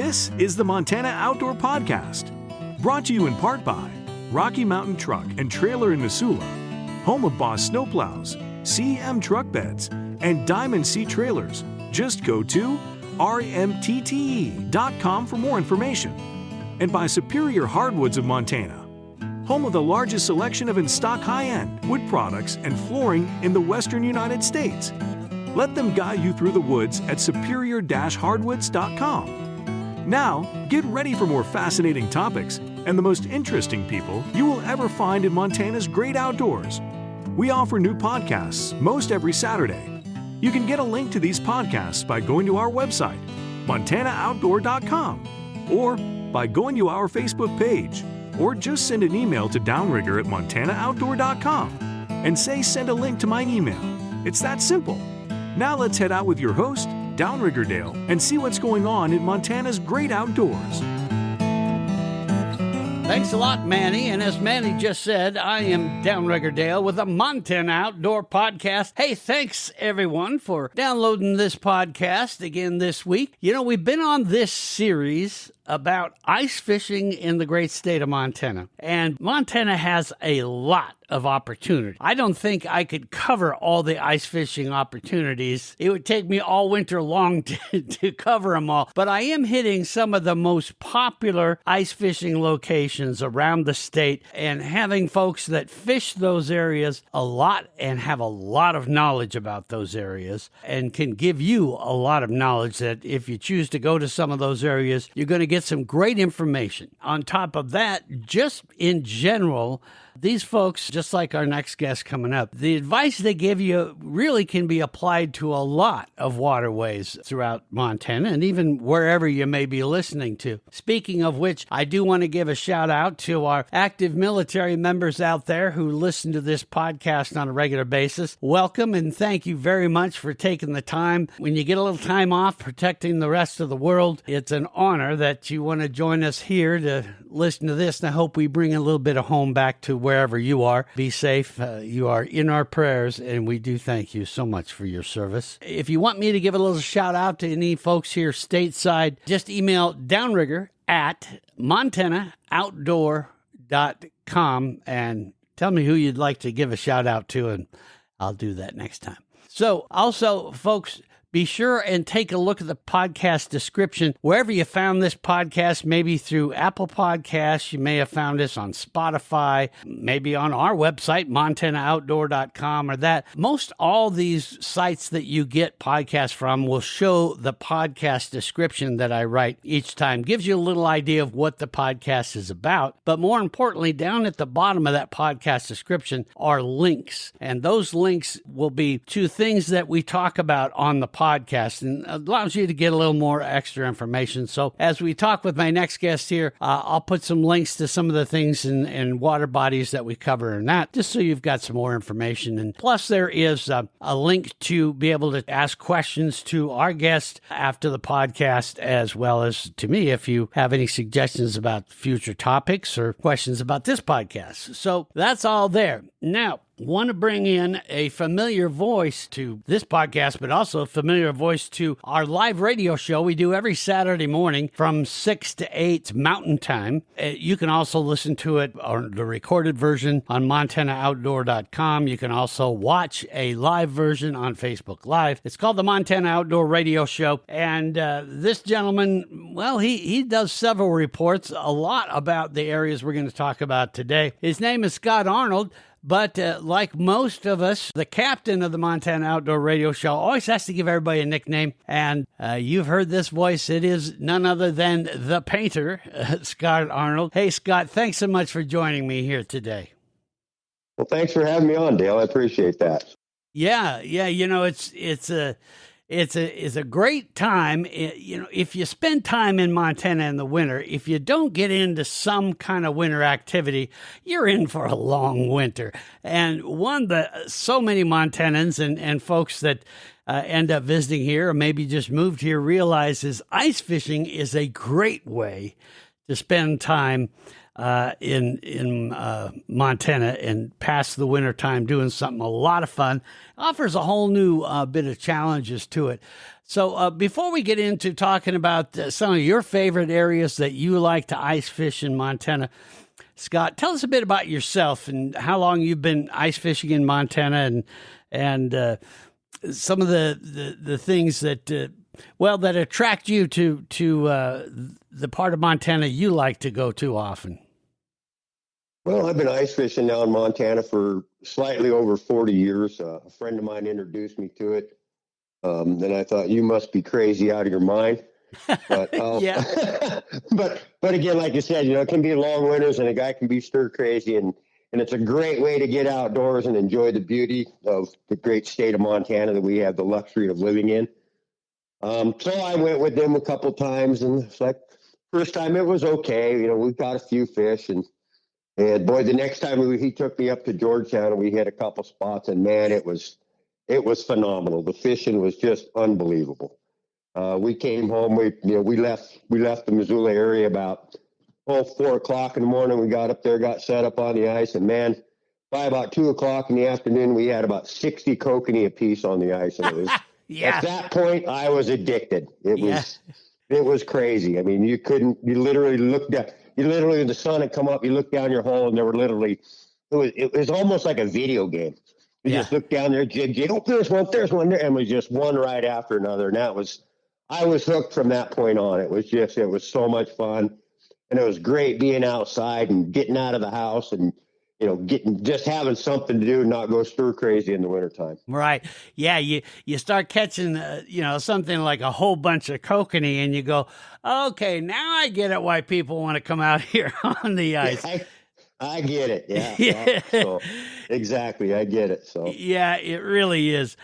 This is the Montana Outdoor Podcast, brought to you in part by Rocky Mountain Truck and Trailer in Missoula, home of Boss Snowplows, CM Truck Beds, and Diamond Sea Trailers. Just go to rmtte.com for more information. And by Superior Hardwoods of Montana, home of the largest selection of in-stock high-end wood products and flooring in the western United States. Let them guide you through the woods at superior-hardwoods.com. Now, get ready for more fascinating topics and the most interesting people you will ever find in Montana's great outdoors. We offer new podcasts most every Saturday. You can get a link to these podcasts by going to our website, montanooutdoor.com, or by going to our Facebook page, or just send an email to Downrigger at montanooutdoor.com and say send a link to my email. It's that simple. Now let's head out with your host, Downrigger Dale, and see what's going on in Montana's great outdoors. Thanks a lot, Manny. And as Manny just said, I am Downrigger Dale with a Montana Outdoor Podcast. Hey, thanks everyone for downloading this podcast again this week. You know, we've been on this series about ice fishing in the great state of Montana. And Montana has a lot of opportunity. I don't think I could cover all the ice fishing opportunities. It would take me all winter long to cover them all. But I am hitting some of the most popular ice fishing locations around the state and having folks that fish those areas a lot and have a lot of knowledge about those areas and can give you a lot of knowledge that if you choose to go to some of those areas, you're going to get some great information. On top of that, just in general, these folks, just like our next guest coming up, the advice they give you really can be applied to a lot of waterways throughout Montana and even wherever you may be listening to. Speaking of which, I do want to give a shout out to our active military members out there who listen to this podcast on a regular basis. Welcome and thank you very much for taking the time. When you get a little time off protecting the rest of the world, it's an honor that you want to join us here to listen to this. And I hope we bring a little bit of home back to wherever you are. Be safe. You are in our prayers, and we do thank you so much for your service. If you want me to give a little shout out to any folks here stateside, just email Downrigger at montanooutdoor.com and tell me who you'd like to give a shout out to, and I'll do that next time. So also, folks, be sure and take a look at the podcast description. Wherever you found this podcast, maybe through Apple Podcasts, you may have found this on Spotify, maybe on our website, montanooutdoor.com or that. Most all these sites that you get podcasts from will show the podcast description that I write each time. Gives you a little idea of what the podcast is about. But more importantly, down at the bottom of that podcast description are links. And those links will be to things that we talk about on the podcast and allows you to get a little more extra information. So as we talk with my next guest here, I'll put some links to some of the things and water bodies that we cover in that, just so you've got some more information. And plus there is a link to be able to ask questions to our guest after the podcast, as well as to me if you have any suggestions about future topics or questions about this podcast. So that's all there. Now, want to bring in a familiar voice to this podcast, but also a familiar voice to our live radio show we do every Saturday morning from 6 to 8 Mountain Time. You can also listen to it or the recorded version on montanooutdoor.com. You can also watch a live version on Facebook Live. It's called the Montana Outdoor Radio Show. And this gentleman, well, he does several reports, a lot about the areas we're going to talk about today. His name is Scott Arnold. But like most of us, the captain of the Montana Outdoor Radio Show always has to give everybody a nickname. And you've heard this voice. It is none other than the painter, Scott Arnold. Hey, Scott, thanks so much for joining me here today. Well, thanks for having me on, Dale. I appreciate that. Yeah. You know, it's a great time. You know, if you spend time in Montana in the winter, if you don't get into some kind of winter activity, you're in for a long winter. And one that so many Montanans and folks that end up visiting here or maybe just moved here realize is ice fishing is a great way to spend time in Montana and pass the winter time doing something a lot of fun. Offers a whole new bit of challenges to it. So before we get into talking about some of your favorite areas that you like to ice fish in Montana, Scott, tell us a bit about yourself and how long you've been ice fishing in Montana and some of the things that that attract you to the part of Montana you like to go to often. Well, I've been ice fishing now in Montana for slightly over 40 years. A friend of mine introduced me to it. Then I thought, you must be crazy out of your mind. But Yeah. but again, like you said, it can be long winters and a guy can be stir crazy, and it's a great way to get outdoors and enjoy the beauty of the great state of Montana that we have the luxury of living in. So I went with them a couple times, and it's like first time it was okay. We caught a few fish, and boy, the next time he took me up to Georgetown and we hit a couple spots, and man, it was phenomenal. The fishing was just unbelievable. We came home. We left the Missoula area about 4:00 in the morning. We got up there, got set up on the ice, and man, by about 2:00 in the afternoon, we had about 60 kokanee apiece on the ice, and it was at that point I was addicted. It was crazy. I mean, you literally looked down. The sun had come up. You looked down your hole, and there were literally it was almost like a video game. You just looked down there, jig. Oh, there's one there, and it was just one right after another, and I was hooked from that point on. It was so much fun. And it was great being outside and getting out of the house and, just having something to do and not go stir crazy in the wintertime. Right. Yeah. You start catching, something like a whole bunch of kokanee and you go, okay, now I get it why people want to come out here on the ice. Yeah, I get it. Yeah. So, exactly. I get it. So, yeah, it really is.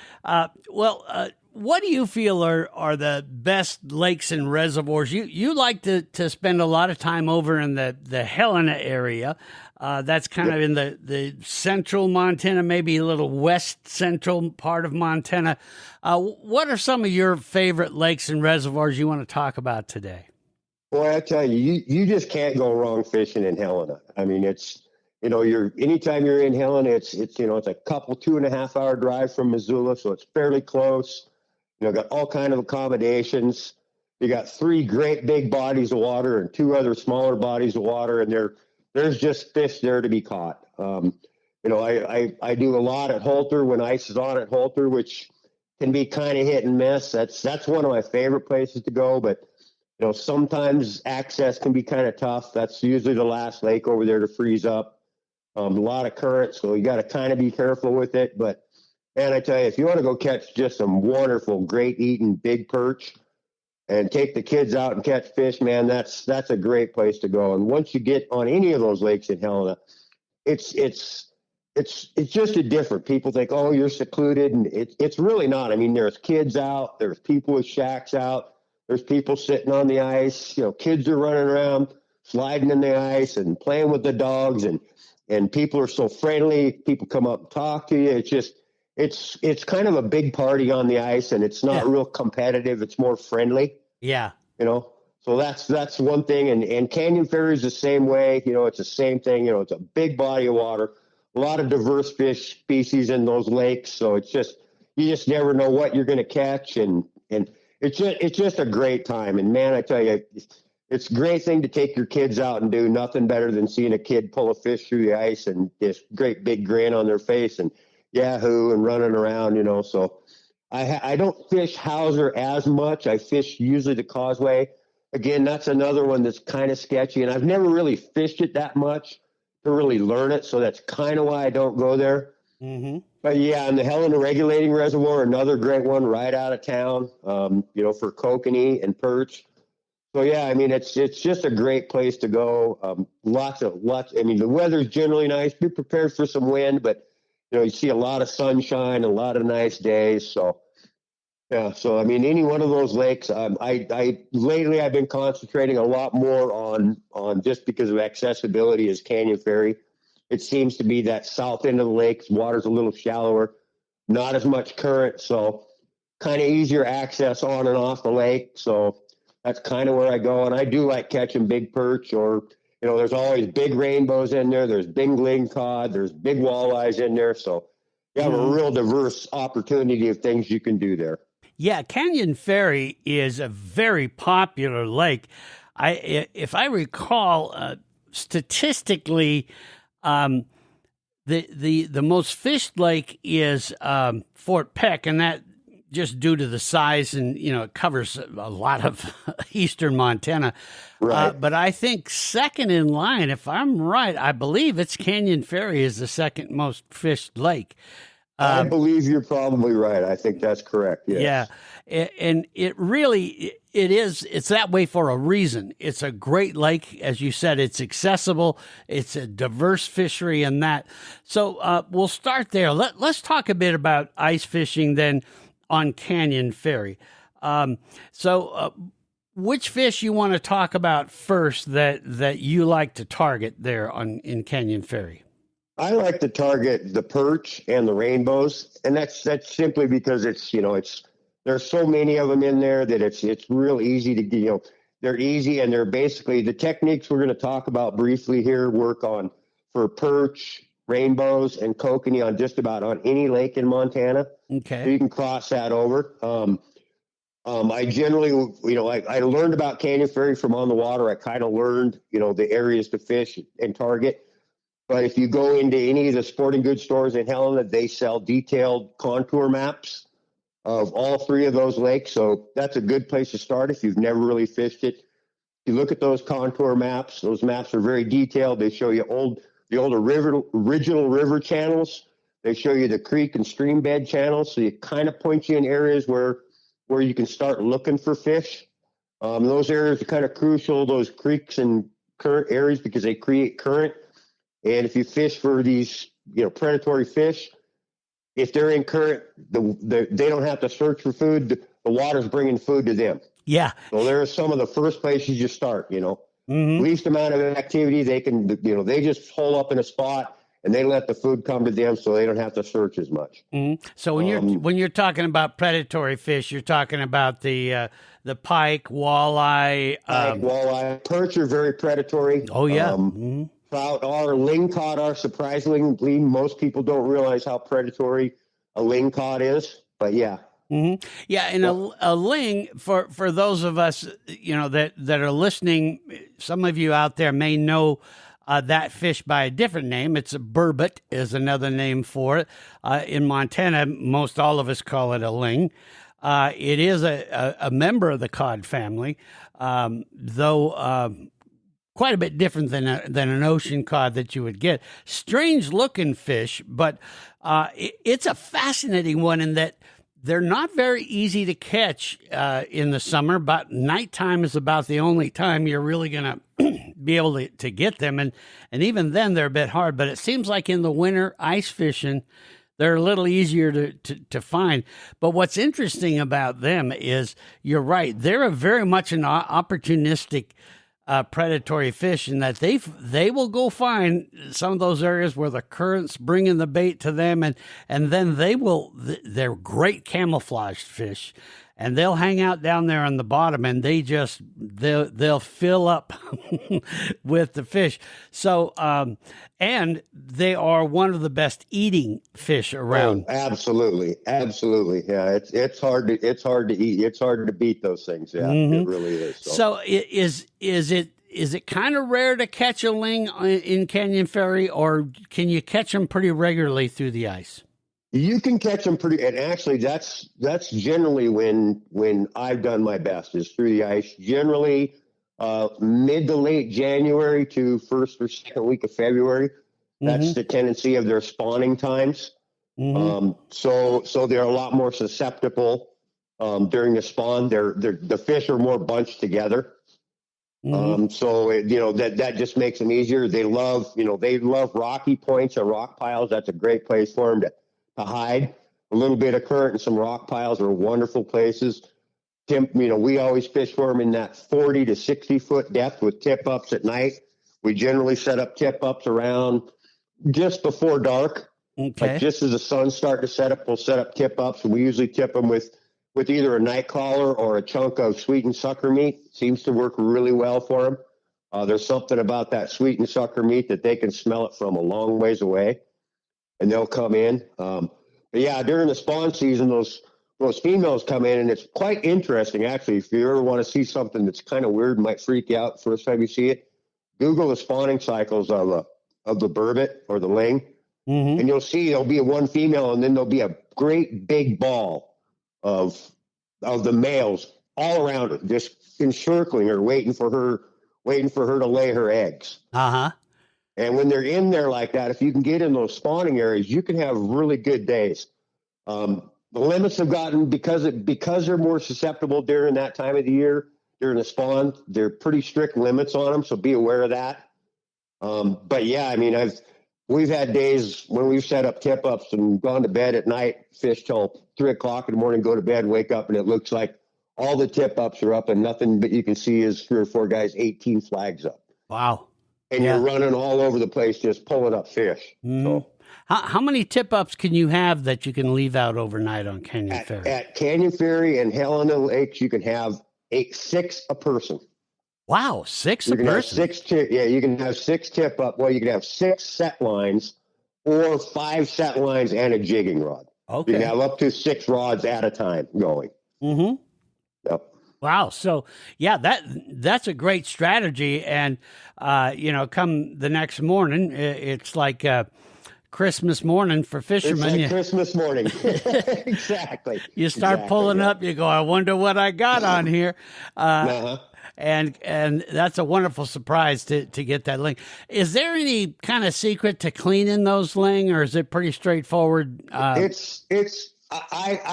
What do you feel are the best lakes and reservoirs? You like to spend a lot of time over in the Helena area. That's kind of in the central Montana, maybe a little west central part of Montana. What are some of your favorite lakes and reservoirs you want to talk about today? Boy, I tell you just can't go wrong fishing in Helena. I mean, it's anytime you're in Helena, it's a couple 2.5 hour drive from Missoula, so it's fairly close. Got all kind of accommodations. You got 3 great big bodies of water and 2 other smaller bodies of water, and there's just fish there to be caught. I do a lot at Holter when ice is on at Holter, which can be kind of hit and miss. That's one of my favorite places to go, but sometimes access can be kind of tough. That's usually the last lake over there to freeze up. A lot of current, so you got to kind of be careful with it, but. And I tell you, if you want to go catch just some wonderful, great eating big perch and take the kids out and catch fish, man, that's a great place to go. And once you get on any of those lakes in Helena, it's just a different. People think, oh, you're secluded, and it's really not. I mean, there's kids out, there's people with shacks out, there's people sitting on the ice. Kids are running around, sliding in the ice and playing with the dogs, and people are so friendly. People come up and talk to you. It's kind of a big party on the ice, and it's not real competitive. It's more friendly. Yeah. So that's one thing. And Canyon Ferry is the same way. It's the same thing. It's a big body of water, a lot of diverse fish species in those lakes. So you just never know what you're going to catch. And it's just a great time. And man, I tell you, it's a great thing to take your kids out and do. Nothing better than seeing a kid pull a fish through the ice and this great big grin on their face and yahoo and running around, so I don't fish Hauser as much. I fish usually the Causeway. Again, that's another one that's kind of sketchy, and I've never really fished it that much to really learn it, so that's kind of why I don't go there. Mm-hmm. But yeah, and the Helena Regulating Reservoir, another great one right out of town, for Kokanee and Perch. So yeah, I mean, it's just a great place to go. Lots. I mean, the weather's generally nice. Be prepared for some wind, but you see a lot of sunshine, a lot of nice days. So, yeah. So, I mean, any one of those lakes, lately I've been concentrating a lot more on just because of accessibility is Canyon Ferry. It seems to be that south end of the lake. Water's a little shallower, not as much current. So kind of easier access on and off the lake. So that's kind of where I go. And I do like catching big perch, or there's always big rainbows in there. There's big ling cod. There's big walleyes in there. So you have a real diverse opportunity of things you can do there. Yeah, Canyon Ferry is a very popular lake. If I recall, statistically, the most fished lake is Fort Peck, and that just due to the size and it covers a lot of eastern Montana. Right. But I think second in line, if I'm right, I believe it's Canyon Ferry is the second most fished lake. I believe you're probably right. I think that's correct. Yes. Yeah. And it's that way for a reason. It's a great lake. As you said, it's accessible. It's a diverse fishery and that. So we'll start there. Let's talk a bit about ice fishing then on Canyon Ferry. Which fish you want to talk about first that you like to target there in Canyon Ferry? I like to target the perch and the rainbows, and that's simply because there's so many of them in there that it's real easy to they're easy, and they're basically the techniques we're going to talk about briefly here work on for perch, rainbows, and kokanee on just about on any lake in Montana. Okay, so you can cross that over. I generally, I learned about Canyon Ferry from on the water. I kind of learned, the areas to fish and target. But if you go into any of the sporting goods stores in Helena, they sell detailed contour maps of all three of those lakes. So that's a good place to start if you've never really fished it. If you look at those contour maps, those maps are very detailed. They show you the older original river channels. They show you the creek and stream bed channels. So you kind of point you in areas where you can start looking for fish. Those areas are kind of crucial, those creeks and current areas, because they create current. And if you fish for these, predatory fish, if they're in current, they don't have to search for food. The water's bringing food to them. Yeah. So there's some of the first places you start, least amount of activity. They can, they just hole up in a spot and they let the food come to them, so they don't have to search as much. Mm-hmm. So when you're talking about predatory fish, you're talking about the pike, walleye. Walleye, perch are very predatory. Oh yeah. Trout are, ling cod are, surprisingly. Most people don't realize how predatory a ling cod is, but yeah. Mm-hmm. Yeah, and a ling, for those of us, that are listening, some of you out there may know that fish by a different name. It's a burbot is another name for it. In Montana, most all of us call it a ling. It is a member of the cod family, though quite a bit different than an ocean cod that you would get. Strange looking fish, but it's a fascinating one in that they're not very easy to catch in the summer, but nighttime is about the only time you're really going to be able to get them. And even then they're a bit hard, but it seems like in the winter ice fishing, they're a little easier to find. But what's interesting about them is, you're right, they're very much an opportunistic predatory fish, in that they will go find some of those areas where the current's bringing the bait to them, and then they're great camouflaged fish, and they'll hang out down there on the bottom, and they'll fill up with the fish. So and they are one of the best eating fish around. Oh, absolutely. Yeah, it's hard to eat. It's hard to beat those things. Yeah, It really is. So is it kind of rare to catch a ling in Canyon Ferry, or can you catch them pretty regularly through the ice? You can catch them and actually that's generally when I've done my best, is through the ice. Generally, mid to late January to first or second week of February. That's the tendency of their spawning times. So they're a lot more susceptible during the spawn. The fish are more bunched together. So that just makes them easier. They love rocky points or rock piles. That's a great place for them to hide. A little bit of current and some rock piles are wonderful places. We always fish for them in that 40 to 60 foot depth with tip ups at night. We generally set up tip ups around just before dark. Okay. Like just as the sun's starting to set up, we'll set up tip ups, and we usually tip them with either a night crawler or a chunk of sweetened sucker meat. Seems to work really well for them. There's something about that sweet and sucker meat that they can smell it from a long ways away, and they'll come in. But yeah, during the spawn season, those females come in, and it's quite interesting, actually. If you ever want to see something that's kind of weird, might freak you out the first time you see it, Google the spawning cycles of the Burbot or the Ling, and you'll see there'll be one female, and then there'll be a great big ball of the males all around her, just encircling her, waiting for her to lay her eggs. And when they're in there like that, if you can get in those spawning areas, you can have really good days. The limits have gotten, because they're more susceptible during that time of the year, during the spawn, they're pretty strict limits on them, so be aware of that. But yeah, I mean, we've had days when we've set up tip-ups and gone to bed at night, fish till 3 o'clock in the morning, go to bed, wake up, and it looks like all the tip-ups are up and nothing but you can see is 3 or 4 guys, 18 flags up. Wow. And you're running all over the place just pulling up fish. So, how many tip-ups can you have that you can leave out overnight on Canyon Ferry? At Canyon Ferry and Helena Lakes, you can have 6 a person. Wow, 6 You a can have person. 6 you can have 6 tip-up. Well, you can have 6 set lines or 5 set lines and a jigging rod. Okay. You can have up to 6 rods at a time going. Yep. Wow. So yeah, that's a great strategy. And, come the next morning, it's like Christmas morning for fishermen. It's like Christmas morning. Exactly. You start pulling up, you go, I wonder what I got on here. And that's a wonderful surprise to get that Ling. Is there any kind of secret to cleaning those Ling, or is it pretty straightforward? I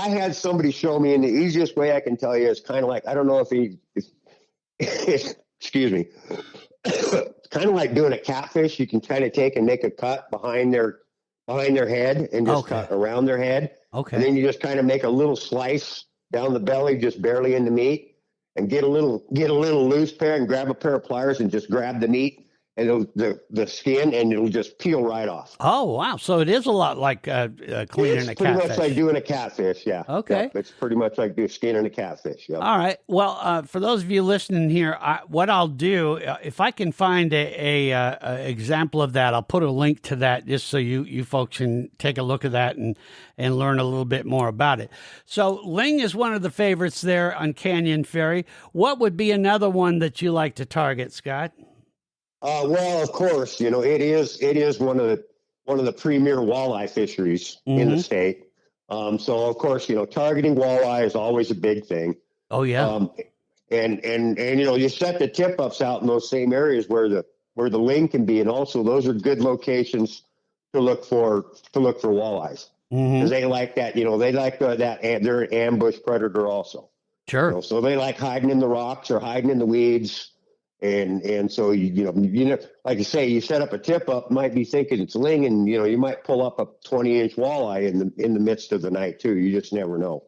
had somebody show me, and the easiest way I can tell you is kind of like, I don't know excuse me. It's kind of like doing a catfish. You can kind of take and make a cut behind their head and just cut around their head. Okay. And then you just kind of make a little slice down the belly, just barely in the meat, and get a little loose pair and grab a pair of pliers and just grab the meat and the skin, and it'll just peel right off. Oh, wow. So it is a lot like cleaning a catfish. It's pretty much like doing a catfish, yeah. Okay. Yep. It's pretty much like skinning a catfish, yeah. All right. Well, for those of you listening here, what I'll do, if I can find a example of that, I'll put a link to that just so you folks can take a look at that and learn a little bit more about it. So Ling is one of the favorites there on Canyon Ferry. What would be another one that you like to target, Scott? Well, of course, it is one of the premier walleye fisheries in the state. So of course, targeting walleye is always a big thing. Oh yeah. And you set the tip ups out in those same areas where the Ling can be, and also those are good locations to look for walleyes, because they like that. They like that. They're an ambush predator also. Sure. So they like hiding in the rocks or hiding in the weeds. And so like you say, you set up a tip up, might be thinking it's Ling, and you might pull up a 20-inch walleye in the midst of the night too. You just never know.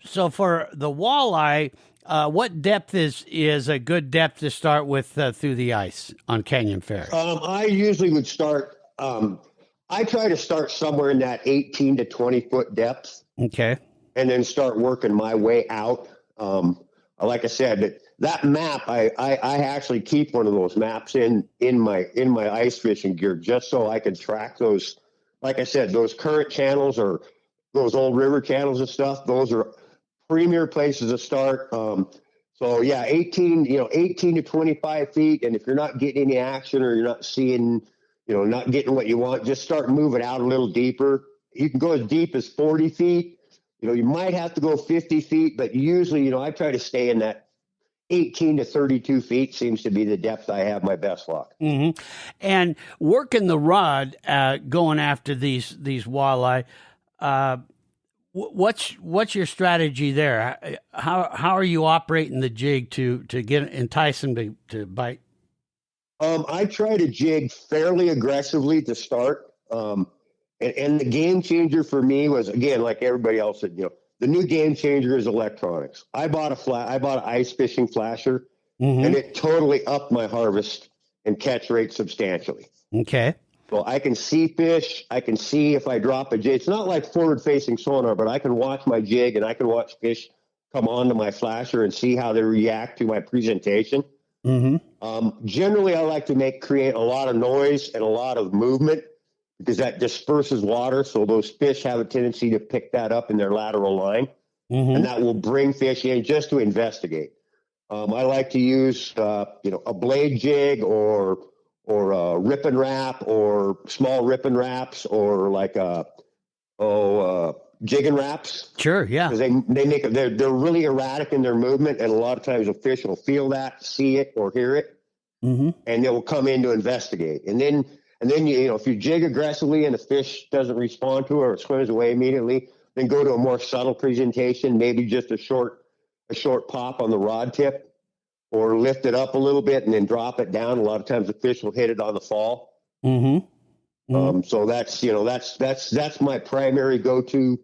So for the walleye, what depth is a good depth to start with through the ice on Canyon Ferry? I usually would start. I try to start somewhere in that 18 to 20 foot depth. Okay. And then start working my way out. Like I said, that map, I actually keep one of those maps in my ice fishing gear, just so I can track those. Like I said, those current channels or those old river channels and stuff, those are premier places to start. So yeah, 18 to 25 feet. And if you're not getting any action or you're not seeing, not getting what you want, just start moving out a little deeper. You can go as deep as 40 feet. You might have to go 50 feet, but usually, I try to stay in that 18 to 32 feet seems to be the depth I have my best luck. And working the rod, going after these walleye, what's your strategy there? How are you operating the jig to entice them to bite? I try to jig fairly aggressively to start. And the game changer for me was, again, like everybody else said, the new game changer is electronics. I bought an ice fishing flasher, and it totally upped my harvest and catch rate substantially. Okay. So I can see fish. I can see if I drop a jig. It's not like forward-facing sonar, but I can watch my jig and I can watch fish come onto my flasher and see how they react to my presentation. Generally, I like to create a lot of noise and a lot of movement because that disperses water. So those fish have a tendency to pick that up in their lateral line, and that will bring fish in just to investigate. I like to use, a blade jig or a rip and wrap or small rip and wraps or like jig and wraps. Sure, yeah. Because they're really erratic in their movement, and a lot of times a fish will feel that, see it, or hear it, and they will come in to investigate. And then if you jig aggressively and the fish doesn't respond to it or it swims away immediately, then go to a more subtle presentation, maybe just a short pop on the rod tip, or lift it up a little bit and then drop it down. A lot of times the fish will hit it on the fall. So that's my primary go-to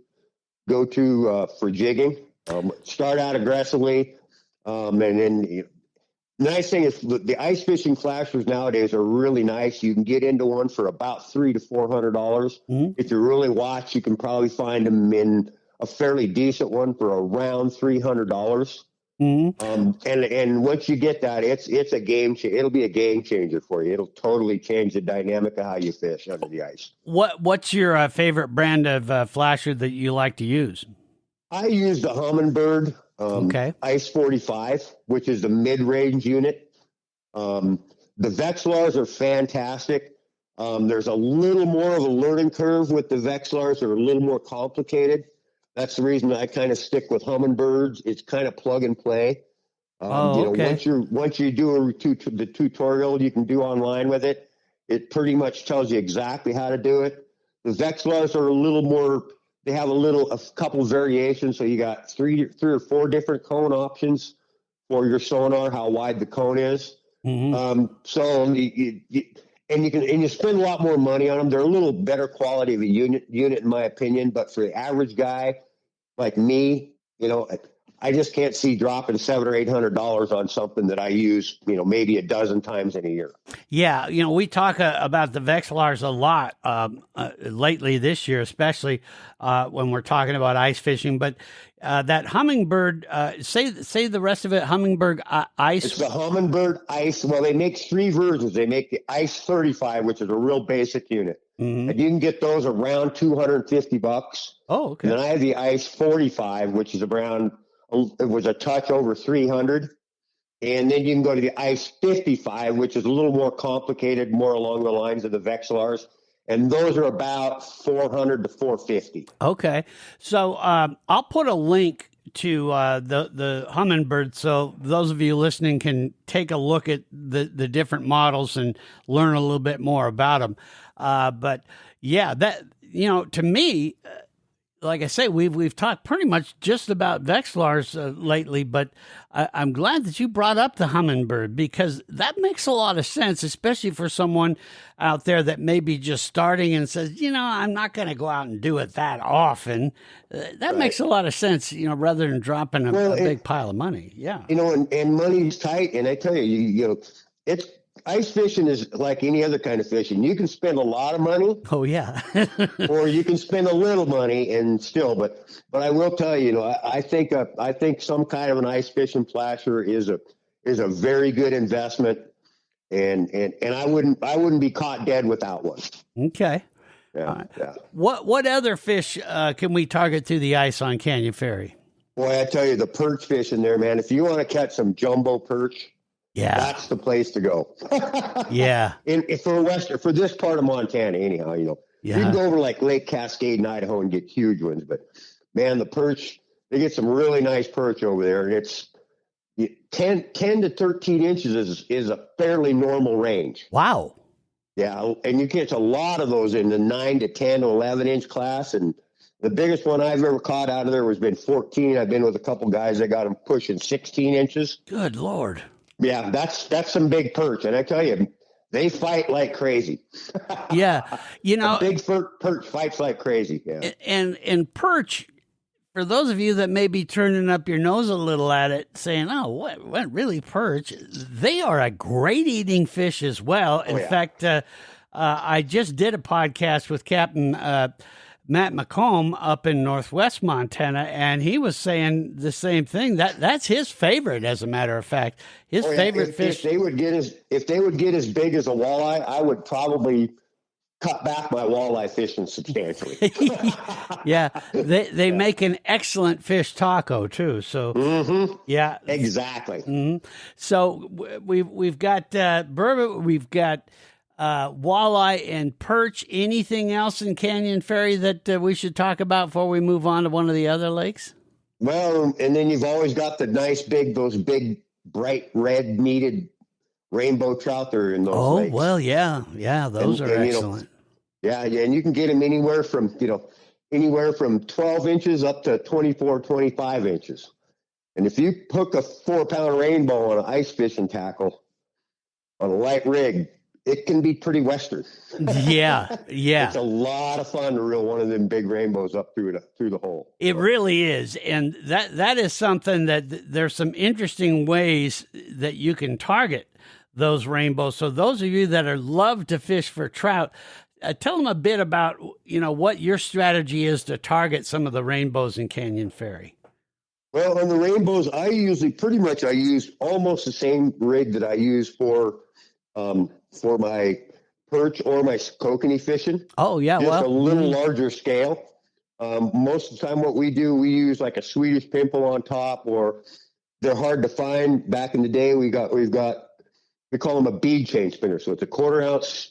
for jigging. Start out aggressively, and then nice thing is the ice fishing flashers nowadays are really nice. You can get into one for about $300 to $400. If you really watch, you can probably find them in a fairly decent one for around $300. And once you get that, it's a game changer. It'll be a game changer for you. It'll totally change the dynamic of how you fish under the ice. What's your favorite brand of flasher that you like to use? I use the Humminbird Ice 45, which is the mid-range unit. The Vexilars are fantastic. There's a little more of a learning curve with the Vexilars. They're a little more complicated. That's the reason I kind of stick with Humminbirds. It's kind of plug and play. Once you do the tutorial you can do online with it, it pretty much tells you exactly how to do it. The Vexilars are a little more. They have a couple variations. So you got three or four different cone options for your sonar, how wide the cone is. So you spend a lot more money on them. They're a little better quality of a unit in my opinion, but for the average guy like me, I just can't see dropping $700 or $800 on something that I use, maybe a dozen times in a year. Yeah, we talk about the Vexilars a lot lately this year, especially when we're talking about ice fishing. But that Humminbird, say the rest of it, Humminbird Ice. It's the Humminbird Ice. Well, they make three versions. They make the Ice 35, which is a real basic unit. And you can get those around $250. Oh, okay. And then I have the Ice 45, which is around. It was a touch over 300. And then you can go to the Ice 55, which is a little more complicated, more along the lines of the Vexilars. And those are about $400 to $450. Okay. So I'll put a link to the Humminbird so those of you listening can take a look at the different models and learn a little bit more about them. But yeah, that, to me, like I say, we've talked pretty much just about Vexilars lately, but I'm glad that you brought up the Humminbird because that makes a lot of sense, especially for someone out there that may be just starting and says, I'm not going to go out and do it that often. That makes a lot of sense, rather than dropping a big pile of money. Yeah. And money's tight. And I tell you, it's ice fishing is like any other kind of fishing. You can spend a lot of money. Oh yeah. or you can spend a little money and still, but I will tell you, I think some kind of an ice fishing flasher is a very good investment. And I wouldn't be caught dead without one. Okay. Yeah. Yeah. What other fish can we target through the ice on Canyon Ferry? Boy, I tell you, the perch fishing there, man. If you want to catch some jumbo perch, yeah, that's the place to go. Yeah. For this part of Montana, anyhow, you can go over like Lake Cascade in Idaho and get huge ones, but man, the perch, they get some really nice perch over there, and it's 10 to 13 inches is a fairly normal range. Wow. Yeah, and you catch a lot of those in the 9 to 10 to 11 inch class, and the biggest one I've ever caught out of there has been 14. I've been with a couple guys that got them pushing 16 inches. Good Lord. Yeah, that's some big perch, and I tell you, they fight like crazy. Yeah, a big perch fights like crazy. Yeah, and perch, for those of you that may be turning up your nose a little at it, saying, "Oh, what really perch?" They are a great eating fish as well. In fact, I just did a podcast with Captain Matt McComb up in Northwest Montana, and he was saying the same thing. That's his favorite, as a matter of fact. His favorite fish. If they would get as big as a walleye, I would probably cut back my walleye fishing substantially. Yeah, they make an excellent fish taco too. So yeah, exactly. So we've got Burbot, we've got walleye and perch. Anything else in Canyon Ferry that we should talk about before we move on to one of the other lakes? Well, and then you've always got the those big, bright red meated rainbow trout that are in those lakes. Oh, well, yeah, those are excellent. Yeah, and you can get them anywhere from 12 inches up to 24, 25 inches. And if you hook a 4-pound rainbow on an ice fishing tackle on a light rig, it can be pretty Western. Yeah. It's a lot of fun to reel one of them big rainbows up through the hole. It really is. And that is something that there's some interesting ways that you can target those rainbows. So those of you that love to fish for trout, tell them a bit about, what your strategy is to target some of the rainbows in Canyon Ferry. Well, on the rainbows, I use almost the same rig that I use for my perch or my kokanee fishing. Oh, yeah. Just a little larger scale. Most of the time what we do, we use like a Swedish pimple on top, or they're hard to find. Back in the day, we call them a bead chain spinner. So it's a 1/4 ounce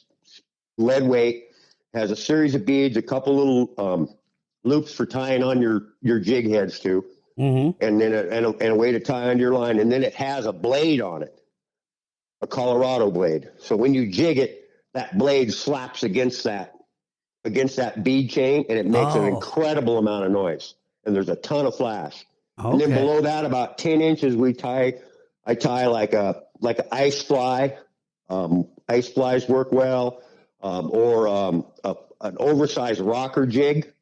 lead weight, has a series of beads, a couple little loops for tying on your jig heads to, and then a way to tie on your line. And then it has a blade on it, a Colorado blade. So when you jig it, that blade slaps against that bead chain, and it makes an incredible amount of noise. And there's a ton of flash. Okay. And then below that, about 10 inches, I tie like an ice fly. Ice flies work well, or an oversized rocker jig,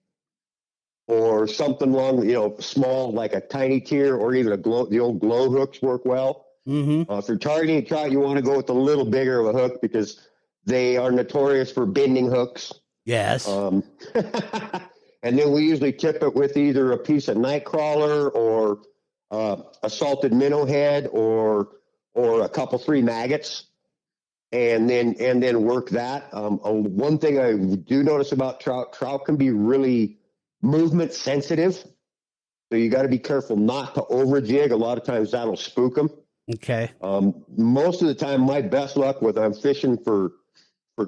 or something long, small, like a tiny tier, or even the old glow hooks work well. If you're targeting a trout, you want to go with a little bigger of a hook because they are notorious for bending hooks. Yes. And then we usually tip it with either a piece of night crawler or a salted minnow head or a couple 3 maggots, and then work that. One thing I do notice about trout can be really movement sensitive, so you got to be careful not to over jig. A lot of times that'll spook them. Okay. Most of the time, my best luck with I'm fishing for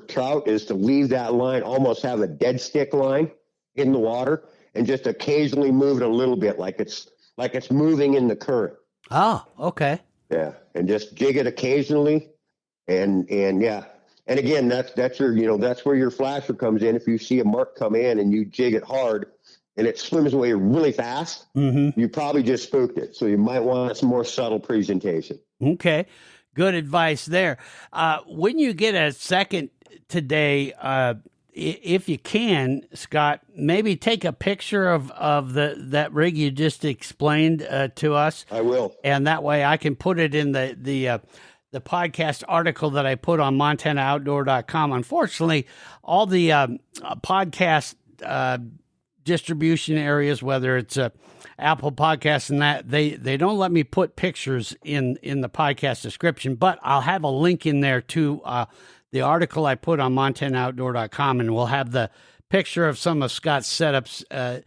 trout is to leave that line, almost have a dead stick line in the water, and just occasionally move it a little bit, like it's moving in the current. Oh, okay. Yeah, and just jig it occasionally, and yeah, and again, that's where your flasher comes in. If you see a mark come in and you jig it hard, and it swims away really fast, you probably just spooked it. So you might want some more subtle presentation. Okay. Good advice there. When you get a second today, if you can, Scott, maybe take a picture of that rig you just explained to us. I will. And that way I can put it in the podcast article that I put on MontanaOutdoor.com. Unfortunately, all the podcast distribution areas, whether it's Apple Podcasts and that, they don't let me put pictures in the podcast description, but I'll have a link in there to the article I put on MontanaOutdoor.com, and we'll have the picture of some of Scott's setups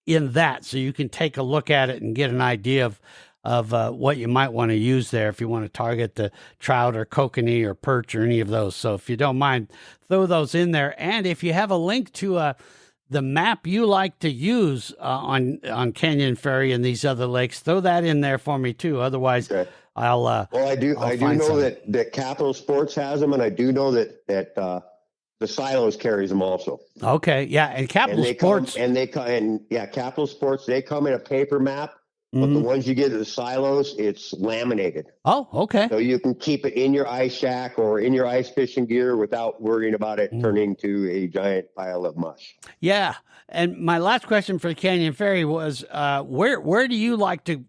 in that, so you can take a look at it and get an idea of what you might want to use there if you want to target the trout or kokanee or perch or any of those. So if you don't mind, throw those in there. And if you have a link to the map you like to use on Canyon Ferry and these other lakes, throw that in there for me too. Otherwise, okay. I do know that Capital Sports has them, and I do know that the Silos carries them also. Okay, yeah, and Capital Sports Capital Sports, they come in a paper map, but the ones you get at the Silos, it's laminated. Oh, okay. So you can keep it in your ice shack or in your ice fishing gear without worrying about it turning to a giant pile of mush. Yeah, and my last question for Canyon Ferry was, where do you like to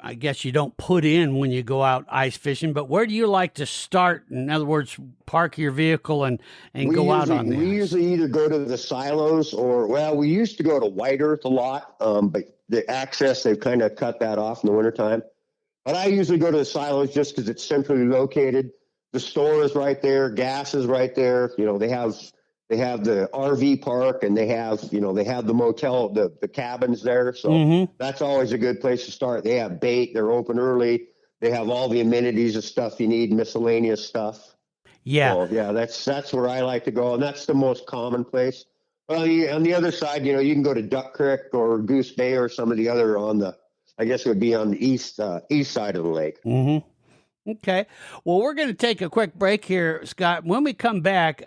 I guess you don't put in when you go out ice fishing, but where do you like to start? In other words, park your vehicle and go out on the We ice? usually either go to the silos or, well, we used to go to White Earth a lot, but the access, they've kind of cut that off in the wintertime. But I usually go to the silos just because it's centrally located. The store is right there. Gas is right there. You know, they have the RV park, and they have the motel, the cabins there. So that's always a good place to start. They have bait. They're open early. They have all the amenities of stuff you need, miscellaneous stuff. Yeah. So, yeah, that's where I like to go, and that's the most common place. Well, on the other side, you know, you can go to Duck Creek or Goose Bay or some of the other I guess it would be on the east side of the lake. Okay. Well, we're going to take a quick break here, Scott. When we come back,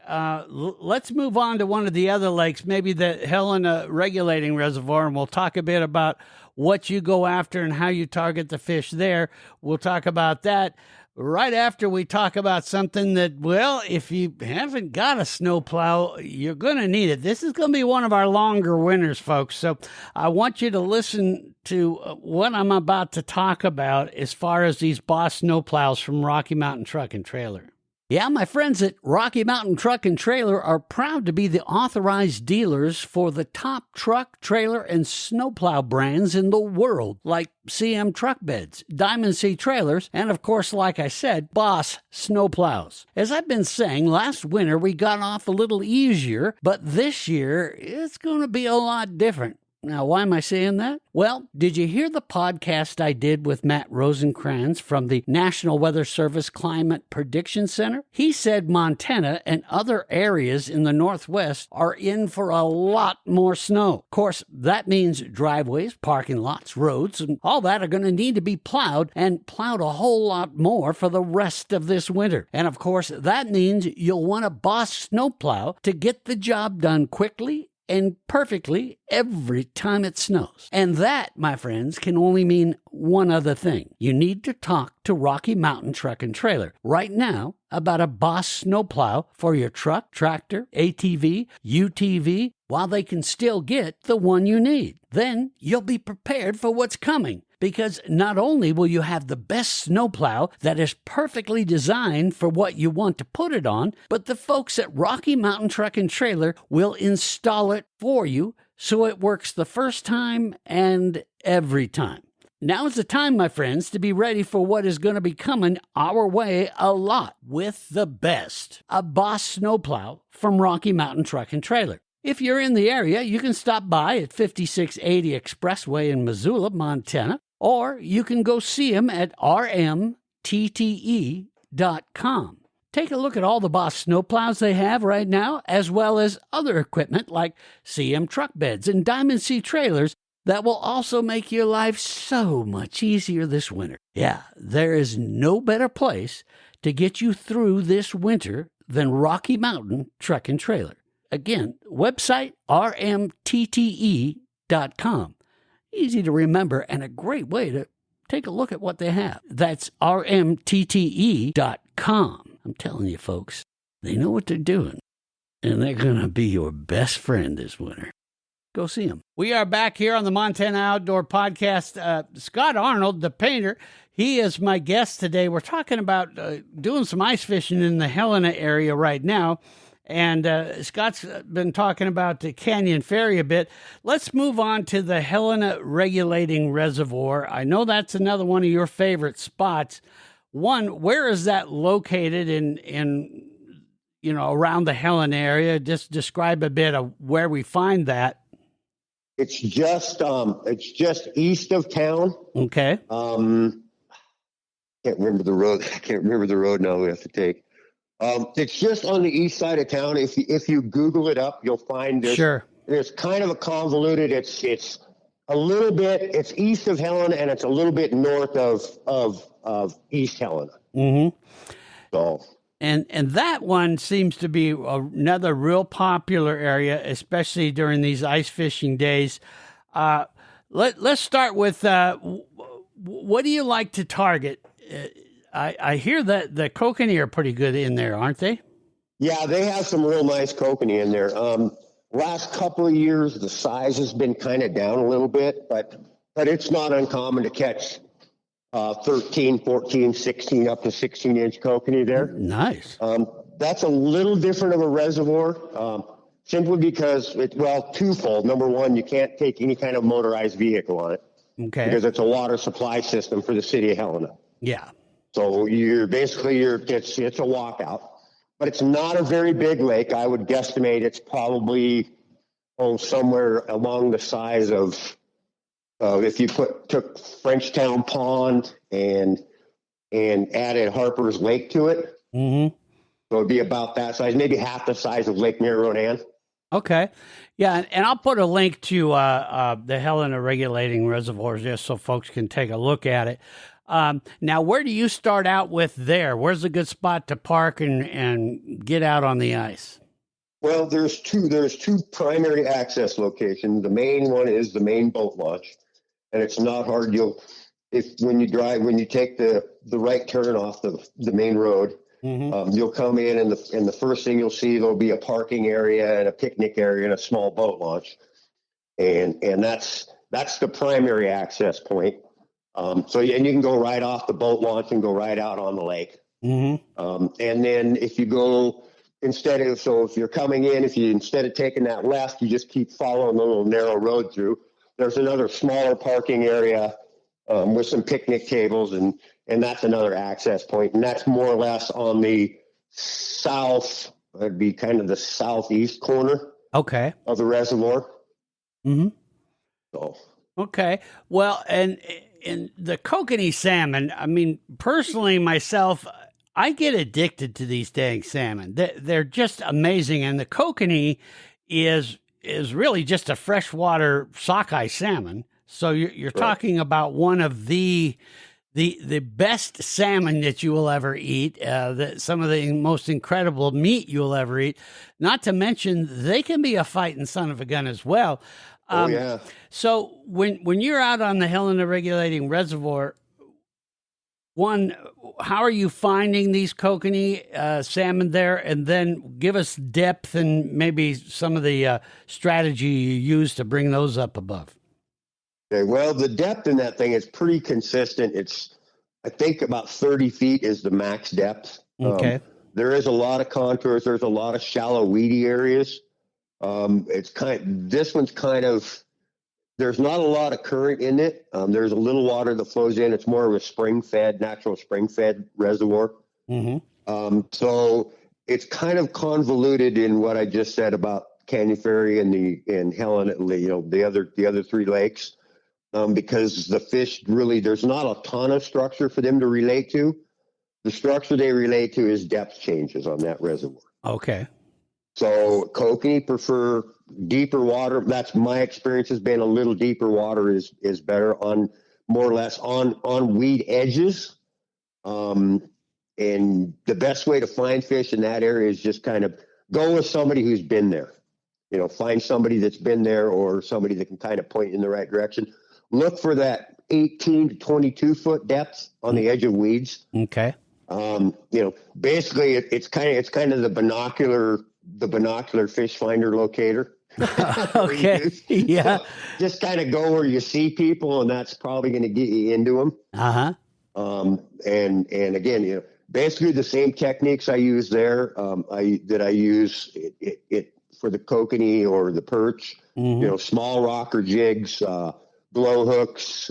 let's move on to one of the other lakes, maybe the Helena regulating reservoir, and we'll talk a bit about what you go after and how you target the fish there. We'll talk about that right after we talk about something that, well, if you haven't got a snowplow, you're going to need it. This is going to be one of our longer winters, folks. So I want you to listen to what I'm about to talk about as far as these Boss snowplows from Rocky Mountain Truck and Trailer. Yeah, my friends at Rocky Mountain Truck and Trailer are proud to be the authorized dealers for the top truck, trailer, and snowplow brands in the world, like CM Truck Beds, Diamond C Trailers, and of course, like I said, Boss snowplows. As I've been saying, last winter we got off a little easier, but this year it's going to be a lot different. Now, why am I saying that? Well, did you hear the podcast I did with Matt Rosencrans from the National Weather Service Climate Prediction Center? He said Montana and other areas in the Northwest are in for a lot more snow. Of course, that means driveways, parking lots, roads, and all that are going to need to be plowed, and plowed a whole lot more for the rest of this winter. And of course, that means you'll want a Boss snowplow to get the job done quickly and perfectly every time it snows. And that, my friends, can only mean one other thing. You need to talk to Rocky Mountain Truck and Trailer right now about a Boss snowplow for your truck, tractor, ATV, UTV, while they can still get the one you need. Then you'll be prepared for what's coming. Because not only will you have the best snowplow that is perfectly designed for what you want to put it on, but the folks at Rocky Mountain Truck and Trailer will install it for you so it works the first time and every time. Now is the time, my friends, to be ready for what is going to be coming our way a lot with the best. A Boss snowplow from Rocky Mountain Truck and Trailer. If you're in the area, you can stop by at 5680 Expressway in Missoula, Montana, or you can go see them at rmtte.com. Take a look at all the Boss snowplows they have right now, as well as other equipment like CM Truck Beds and Diamond C Trailers that will also make your life so much easier this winter. Yeah, there is no better place to get you through this winter than Rocky Mountain Truck and Trailer. Again, website rmtte.com. Easy to remember and a great way to take a look at what they have. That's rmtte.com. I'm telling you, folks, they know what they're doing, and they're going to be your best friend this winter. Go see them. We are back here on the Montana Outdoor Podcast. Scott Arnold, the painter, he is my guest today. We're talking about doing some ice fishing in the Helena area right now. And Scott's been talking about the Canyon Ferry a bit. Let's move on to the Helena Regulating Reservoir. I know that's another one of your favorite spots. One, where is that located in around the Helena area? Just describe a bit of where we find that. It's just east of town. Okay. Can't remember the road. I can't remember the road now we have to take. It's just on the east side of town. If you Google it up, you'll find this. Sure. There's kind of a convoluted. It's a little bit. It's east of Helena, and it's a little bit north of East Helena. Mm-hmm. So. And that one seems to be another real popular area, especially during these ice fishing days. Let's start with what do you like to target? I hear that the Kokanee are pretty good in there, aren't they? Yeah, they have some real nice Kokanee in there. Last couple of years, the size has been kind of down a little bit, but it's not uncommon to catch 13, 14, 16, up to 16-inch kokanee there. Nice. That's a little different of a reservoir, simply because twofold. Number one, you can't take any kind of motorized vehicle on it. Okay. Because it's a water supply system for the city of Helena. Yeah. So it's a walkout, but it's not a very big lake. I would guesstimate it's probably somewhere along the size of if you took Frenchtown Pond and added Harper's Lake to it. Mm-hmm. So it'd be about that size, maybe half the size of Lake Marironan. Okay. Yeah, and I'll put a link to the Helena regulating reservoirs just so folks can take a look at it. Now, where do you start out with there? Where's a good spot to park and get out on the ice? Well, there's two primary access locations. The main one is the main boat launch, and it's not hard. When you take the right turn off the main road, you'll come in, and the first thing you'll see, there'll be a parking area and a picnic area and a small boat launch, and that's the primary access point. And you can go right off the boat launch and go right out on the lake. And then if you go if you're coming in, instead of taking that left, you just keep following the little narrow road through. There's another smaller parking area with some picnic tables, and that's another access point. And that's more or less on the south, it'd be kind of the southeast corner of the reservoir. So. Okay. Well, and in the kokanee salmon, I mean, personally myself, I get addicted to these dang salmon. They're just amazing. And the kokanee is really just a freshwater sockeye salmon. So you're talking about one of the best salmon that you will ever eat, some of the most incredible meat you'll ever eat. Not to mention, they can be a fighting son of a gun as well. So when you're out on the Helena regulating reservoir, how are you finding these kokanee salmon there? And then give us depth and maybe some of the strategy you use to bring those up above. Okay, well, the depth in that thing is pretty consistent. I think about 30 feet is the max depth. Okay. There is a lot of contours. There's a lot of shallow, weedy areas. This one's there's not a lot of current in it. There's a little water that flows in. It's more of a natural spring-fed reservoir. So it's kind of convoluted in what I just said about Canyon Ferry and Helena, the other three lakes, because the fish really, there's not a ton of structure for them to relate to. The structure they relate to is depth changes on that reservoir. Okay. So kokanee prefer deeper water. That's my experience, has been a little deeper water is better on more or less on weed edges. And the best way to find fish in that area is just kind of go with somebody who's been there. Find somebody that's been there or somebody that can kind of point in the right direction. Look for that 18 to 22 foot depth on the edge of weeds. Okay. Basically it's kind of the binocular fish finder locator. Okay. Yeah. So just kind of go where you see people, and that's probably going to get you into them. And again, basically the same techniques I use there, I use it for the kokanee or the perch. Small rocker jigs, blow hooks,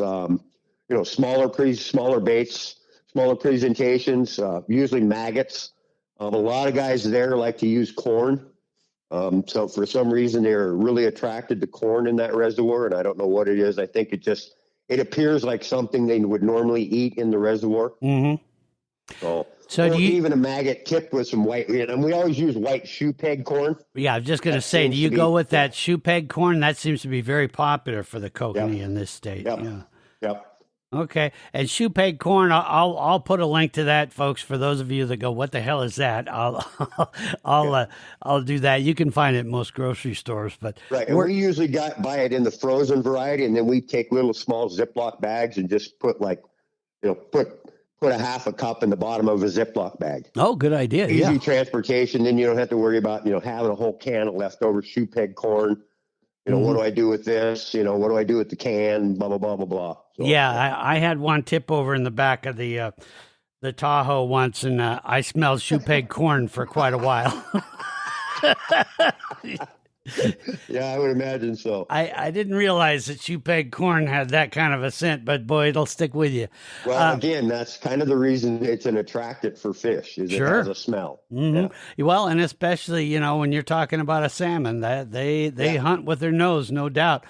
smaller baits, smaller presentations, usually maggots. A lot of guys there like to use corn. So for some reason, they're really attracted to corn in that reservoir, and I don't know what it is. I think it appears like something they would normally eat in the reservoir. So do you even a maggot tipped with some white, and we always use white shoe peg corn. Yeah, I was just going to say, do you go with that shoe peg corn? That seems to be very popular for the kokanee in this state. Yep. Okay, and shoe peg corn, I'll put a link to that, folks, for those of you that go, what the hell is that? I'll do that. You can find it at most grocery stores, but right. And we usually buy it in the frozen variety, and then we take little small Ziploc bags and just put put a half a cup in the bottom of a Ziploc bag. Oh, good idea. Easy transportation. Then you don't have to worry about having a whole can of leftover shoe peg corn. What do I do with this? What do I do with the can? Blah, blah, blah, blah, blah. So, Yeah, I had one tip over in the back of the Tahoe once, and I smelled shoe peg corn for quite a while. Yeah, I would imagine so. I didn't realize that shoe peg corn had that kind of a scent, but boy, it'll stick with you. Well, again, that's kind of the reason it's an attractant for fish, is Sure. it has a smell. Yeah. Well, and especially, when you're talking about a salmon, that they hunt with their nose, no doubt.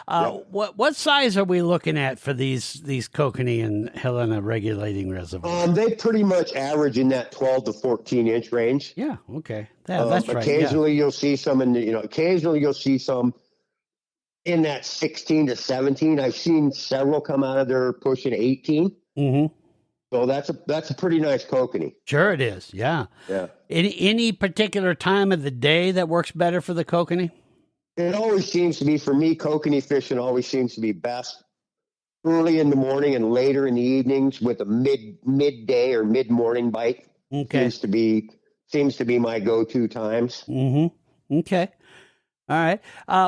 What size are we looking at for these Kokanee and Helena regulating reservoirs? They pretty much average in that 12 to 14 inch range. Yeah. Okay. That's right. Occasionally you'll see some occasionally you'll see some in that 16 to 17. I've seen several come out of there pushing 18. Mm-hmm. So that's a pretty nice kokanee. Sure it is. Yeah. Yeah. Any particular time of the day that works better for the kokanee? It always seems to be, for me, kokanee fishing always seems to be best early in the morning and later in the evenings with a midday or mid-morning bite. Okay. Seems to be my go-to times. Mm-hmm. Okay. All right.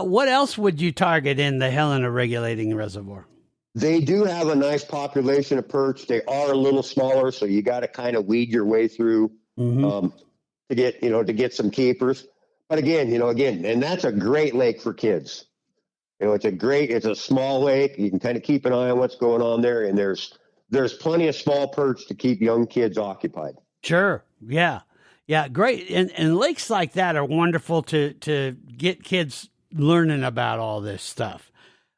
What else would you target in the Helena regulating reservoir? They do have a nice population of perch. They are a little smaller, so you got to kind of weed your way through to get some keepers. But again, and that's a great lake for kids. It's a small lake. You can kind of keep an eye on what's going on there, and there's plenty of small perch to keep young kids occupied. Sure. Yeah. Yeah. Great. And lakes like that are wonderful to get kids learning about all this stuff.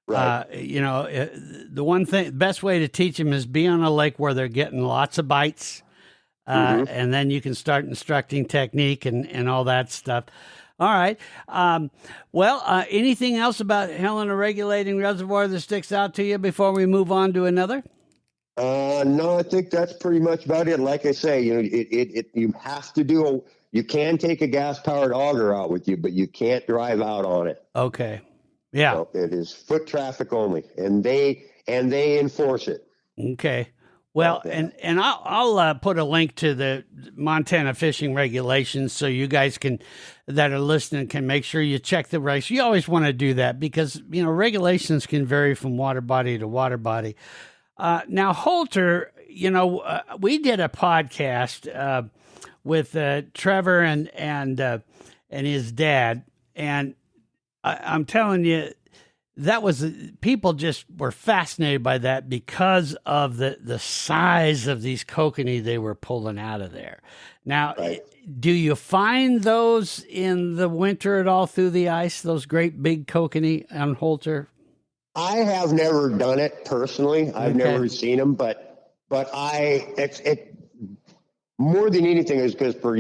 Right. The best way to teach them is be on a lake where they're getting lots of bites. And then you can start instructing technique and all that stuff. All right. Anything else about Helena regulating reservoir that sticks out to you before we move on to another? No, I think that's pretty much about it. Like I say, you have to you can take a gas powered auger out with you, but you can't drive out on it. Okay. Yeah. So it is foot traffic only, and they enforce it. Okay. Well, and I'll put a link to the Montana fishing regulations so you guys that are listening can make sure you check the regs. You always want to do that because, regulations can vary from water body to water body. Now, Holter, we did a podcast with Trevor and his dad, and I'm telling you, people just were fascinated by that because of the size of these kokanee they were pulling out of there. Now, right. Do you find those in the winter at all through the ice, those great big kokanee on Holter? I have never done it personally. I've never seen them, but it more than anything is because for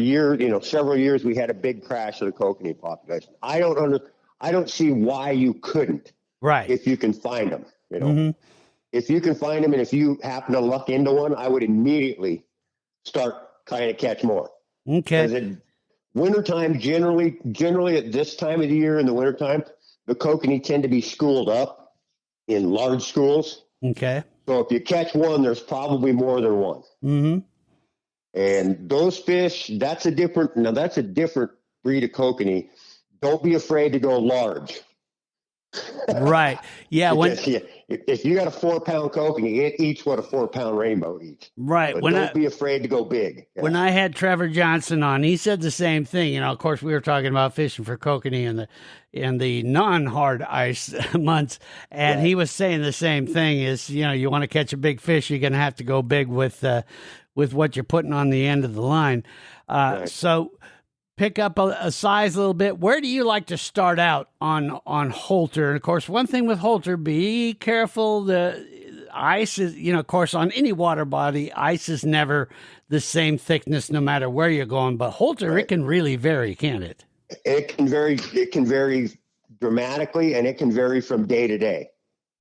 several years we had a big crash of the kokanee population. I don't see why you couldn't. Right. If you can find them, if you can find them, and if you happen to luck into one, I would immediately start trying to catch more. Okay. Because in wintertime, generally at this time of the year in the wintertime, the kokanee tend to be schooled up in large schools. Okay. So if you catch one, there's probably more than one. Mm-hmm. And those fish, that's a different breed of kokanee. Don't be afraid to go large. Right. Yeah. If you got a 4-pound kokanee, it eats what a 4-pound rainbow eats. Right. But don't be afraid to go big. Yeah. When I had Trevor Johnson on, he said the same thing. Of course, we were talking about fishing for kokanee in the non-hard ice months, and right. He was saying the same thing. Is you want to catch a big fish, you're going to have to go big with what you're putting on the end of the line. Right. So. Pick up a size a little bit. Where do you like to start out on Holter? And of course, one thing with Holter, be careful. The ice is, of course, on any water body, ice is never the same thickness no matter where you're going. But Holter, right. It can really vary, can't it? It can vary dramatically, and it can vary from day to day.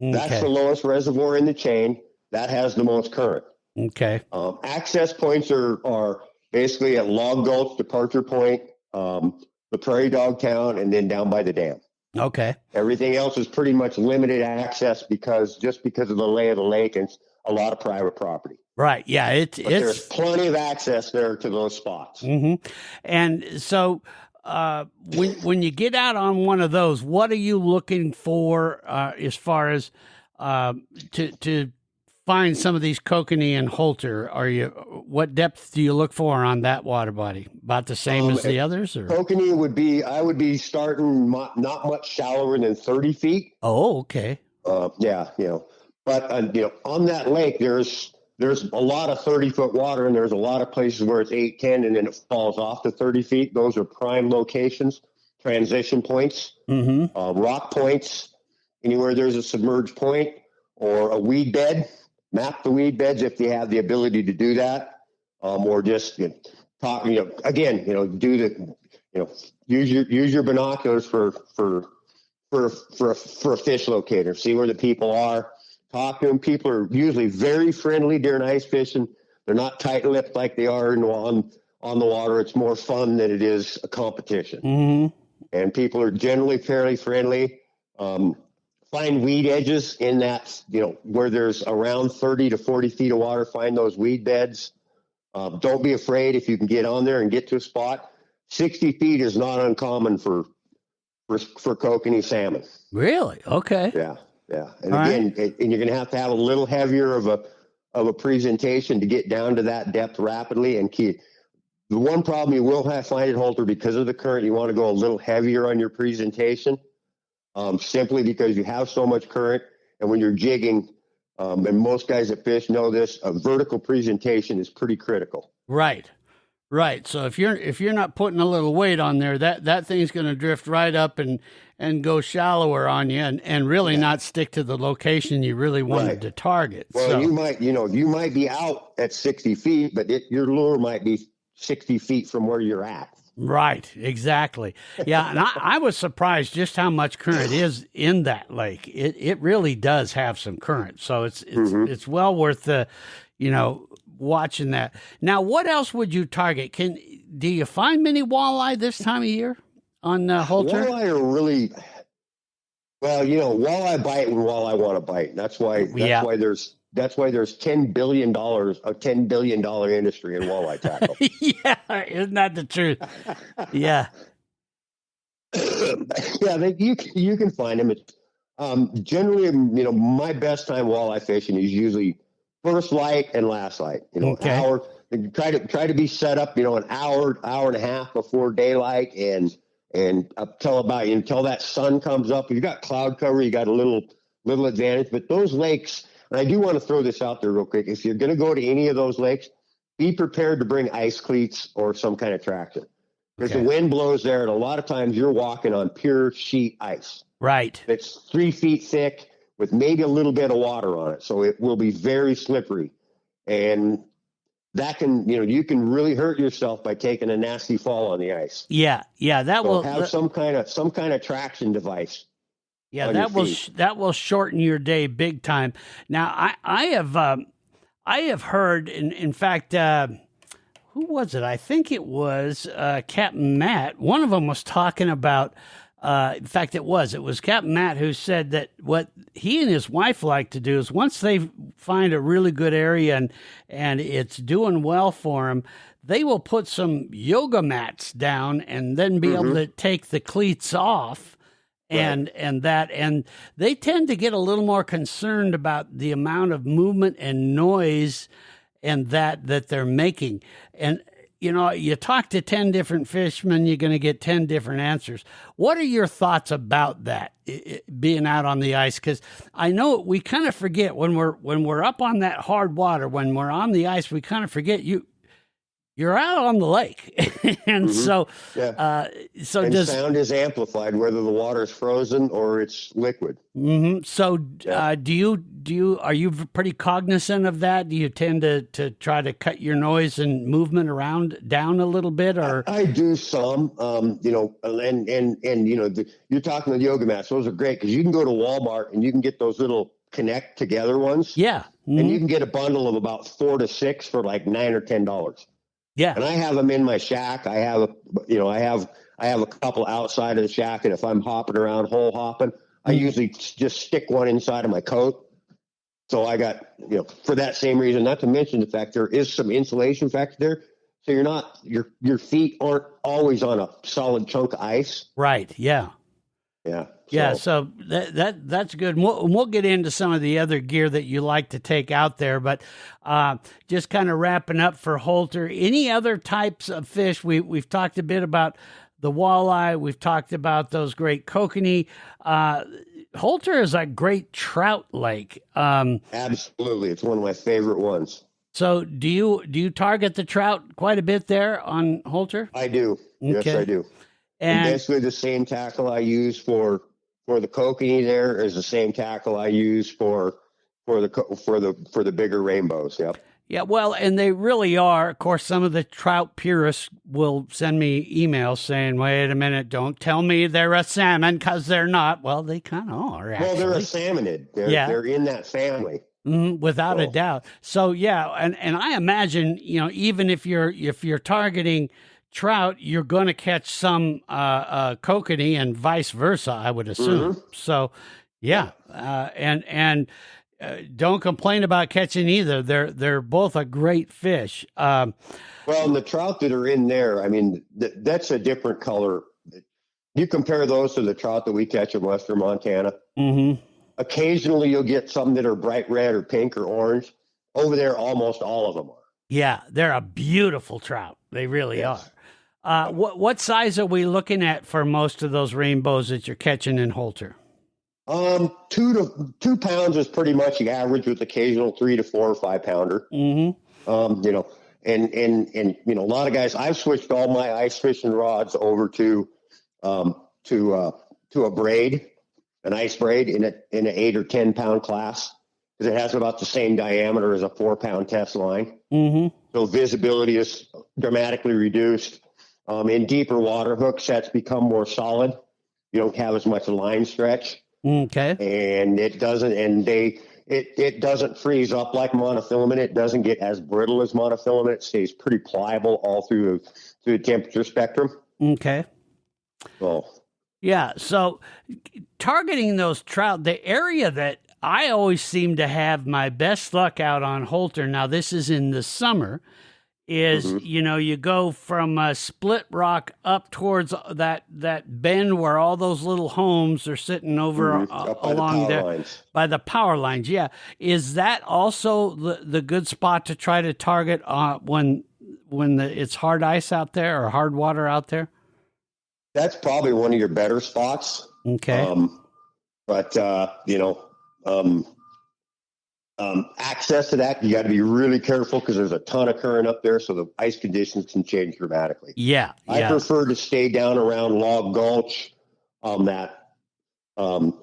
Okay. That's the lowest reservoir in the chain. That has the most current. Okay. Access points are basically at Log Gulch, Departure Point, the Prairie Dog Town, and then down by the dam. Okay. Everything else is pretty much limited access because of the lay of the lake and a lot of private property. Right. Yeah. There's plenty of access there to those spots. Mm-hmm. And so when you get out on one of those, what are you looking for as far as to find some of these Kokanee and Holter? What depth do you look for on that water body? About the same as the others, or Kokanee I would be starting not much shallower than 30 feet. Oh, okay. Yeah, but on that lake, there's a lot of 30-foot water, and there's a lot of places where it's 8, 10, and then it falls off to 30 feet. Those are prime locations, transition points, rock points, anywhere there's a submerged point or a weed bed. Map the weed beds if you have the ability to do that, or just talk. Again, use your binoculars for a fish locator. See where the people are. Talk to them. People are usually very friendly during ice fishing. They're not tight-lipped like they are on the water. It's more fun than it is a competition. And people are generally fairly friendly. Find weed edges in that, where there's around 30 to 40 feet of water. Find those weed beds. Don't be afraid if you can get on there and get to a spot. 60 feet is not uncommon for Kokanee salmon. Really? Okay. Yeah. And again, and you're going to have a little heavier of a presentation to get down to that depth rapidly. And the one problem you will find at Holter, because of the current, you want to go a little heavier on your presentation. Simply because you have so much current, and when you're jigging, and most guys that fish know this, a vertical presentation is pretty critical. Right. So if you're not putting a little weight on there, that thing's going to drift right up and go shallower on you, and really not stick to the location you really wanted to target. Well, so, you might be out at 60 feet, but your lure might be 60 feet from where you're at. Right, exactly. Yeah, and I was surprised just how much current is in that lake. It really does have some current, so it's well worth watching that. Now, what else would you target? Do you find many walleye this time of year on Holter? Walleye are really walleye bite when walleye want to bite. That's why there's $10 billion industry in walleye tackle. Yeah, isn't that the truth? Yeah. You can find them. It's, generally, my best time walleye fishing is usually first light and last light. Hour. Try to be set up, an hour and a half before daylight, and up till until that sun comes up. You got cloud cover, you got a little advantage. But those lakes. And I do want to throw this out there real quick. If you're going to go to any of those lakes, be prepared to bring ice cleats or some kind of traction. Because the wind blows there, and a lot of times you're walking on pure sheet ice. Right. It's 3 feet thick with maybe a little bit of water on it. So it will be very slippery. And that can, you can really hurt yourself by taking a nasty fall on the ice. Yeah. That will have some kind of traction device. Yeah, that will shorten your day big time. Now, I have heard, in fact, who was it? I think it was Captain Matt. One of them was talking about. In fact, it was Captain Matt who said that what he and his wife like to do is once they find a really good area and it's doing well for them, they will put some yoga mats down and then be able to take the cleats off. And they tend to get a little more concerned about the amount of movement and noise and that they're making. And, you talk to 10 different fishermen, you're going to get 10 different answers. What are your thoughts about that, being out on the ice? Because I know we kind of forget when we're up on that hard water, when we're on the ice, we kind of forget you're out on the lake. And so sound is amplified, whether the water is frozen or it's liquid. So are you pretty cognizant of that? Do you tend to try to cut your noise and movement down a little bit, or? I do some, and you're talking the yoga mats. Those are great because you can go to Walmart and you can get those little connect together ones. Yeah. And you can get a bundle of about 4 to 6 for like $9 or $10. Yeah. And I have them in my shack. I have a couple outside of the shack. And if I'm hopping around, hole hopping, I usually just stick one inside of my coat. So I got, for that same reason, not to mention the fact there is some insulation factor there. So you're not, your feet aren't always on a solid chunk of ice. Right. Yeah. Yeah. Yeah, so that's good. We'll get into some of the other gear that you like to take out there, but just kind of wrapping up for Holter. Any other types of fish? We've talked a bit about the walleye. We've talked about those great kokanee. Holter is a great trout lake. Absolutely, it's one of my favorite ones. So do you target the trout quite a bit there on Holter? I do. Okay. Yes, I do. And basically the same tackle I use for the kokanee there is the same tackle I use for the bigger rainbows. Yep. Yeah, well, and they really are. Of course, some of the trout purists will send me emails saying, "Wait a minute, don't tell me they're a salmon because they're not." Well, they kind of are. Actually. Well, they're a salmonid. They're in that family. Without a doubt. So yeah, and I imagine even if you're targeting trout, you're going to catch some kokanee and vice versa, I would assume. Mm-hmm. So, yeah, and don't complain about catching either. They're both a great fish. Well, and the trout that are in there, I mean, that's a different color. You compare those to the trout that we catch in western Montana. Mm-hmm. Occasionally, you'll get some that are bright red or pink or orange. Over there, almost all of them are. Yeah, they're a beautiful trout. They really are. What size are we looking at for most of those rainbows that you're catching in Holter? 2 pounds is pretty much the average, with occasional 3 to 4 or 5 pounder. Mm-hmm. And a lot of guys. I've switched all my ice fishing rods over to a braid, an ice braid in an 8 or 10 pound class, because it has about the same diameter as a 4 pound test line. Mm-hmm. So visibility is dramatically reduced. In deeper water, hook sets become more solid. You don't have as much line stretch. Okay. And it doesn't freeze up like monofilament. It doesn't get as brittle as monofilament. It stays pretty pliable all through the temperature spectrum. Okay. Oh. Yeah. So targeting those trout, the area that I always seem to have my best luck out on Holter, now this is in the summer, is, mm-hmm. You go from Split Rock up towards that bend where all those little homes are sitting over along there by the power lines. Yeah. Is that also the good spot to try to target when it's hard ice out there or hard water out there? That's probably one of your better spots. Okay. Access to that, you got to be really careful because there's a ton of current up there, so the ice conditions can change dramatically. Yeah. I prefer to stay down around Log Gulch, that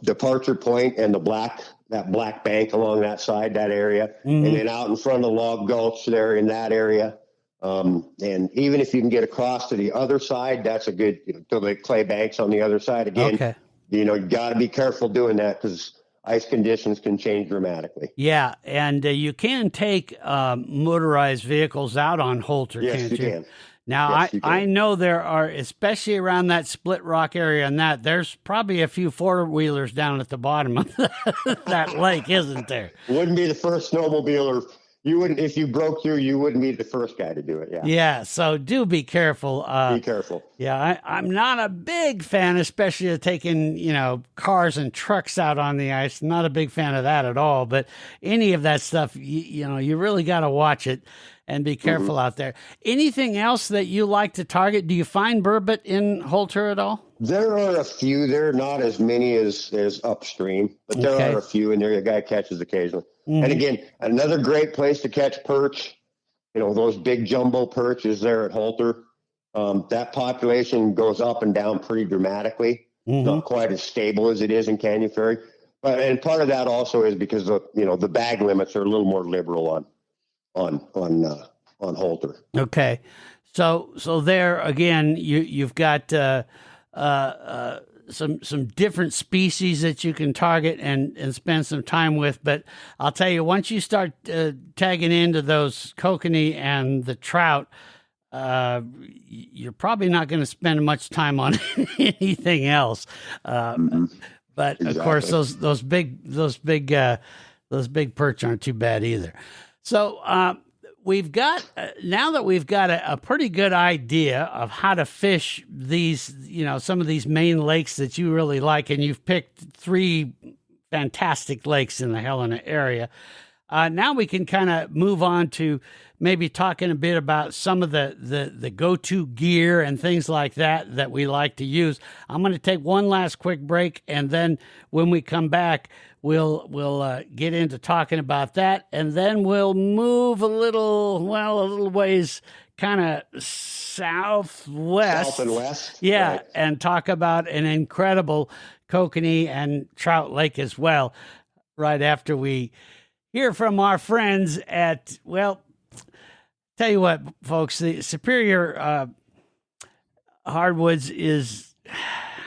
departure point and that black bank along that side, that area, mm-hmm. and then out in front of Log Gulch there in that area. And even if you can get across to the other side, that's a good, to the clay banks on the other side. Again, okay. You got to be careful doing that because ice conditions can change dramatically. Yeah, and you can take motorized vehicles out on Holter, yes, can't you? You? Can. Now, yes, I know there are, especially around that Split Rock area and there's probably a few four-wheelers down at the bottom of that lake, isn't there? Wouldn't be the first snowmobiler. You wouldn't, if you broke through, you wouldn't be the first guy to do it. Yeah. Yeah. So do be careful. Be careful. Yeah. I'm not a big fan, especially of taking, cars and trucks out on the ice. Not a big fan of that at all. But any of that stuff, you really got to watch it and be careful mm-hmm. out there. Anything else that you like to target? Do you find burbot in Holter at all? There are a few. There are not as many as upstream, but there are a few in there. A guy catches occasionally. Mm-hmm. And again, another great place to catch perch, those big jumbo perch is there at Holter. That population goes up and down pretty dramatically. Mm-hmm. Not quite as stable as it is in Canyon Ferry. And part of that also is because the bag limits are a little more liberal on Holter. Okay. So there again, you've got some different species that you can target and spend some time with. But I'll tell you, once you start tagging into those kokanee and the trout, you're probably not going to spend much time on anything else. But exactly. Of course, those big perch aren't too bad either. So we've got now that we've got a pretty good idea of how to fish these, some of these main lakes that you really like, and you've picked 3 fantastic lakes in the Helena area. Now we can kind of move on to maybe talking a bit about some of the go-to gear and things like that we like to use. I'm going to take one last quick break, and then when we come back, we'll get into talking about that, and then we'll move a little ways kind of south and west. Yeah, right. And talk about an incredible Kokanee and Trout Lake as well, right after we hear from our friends at, tell you what, folks, the Superior Hardwoods is,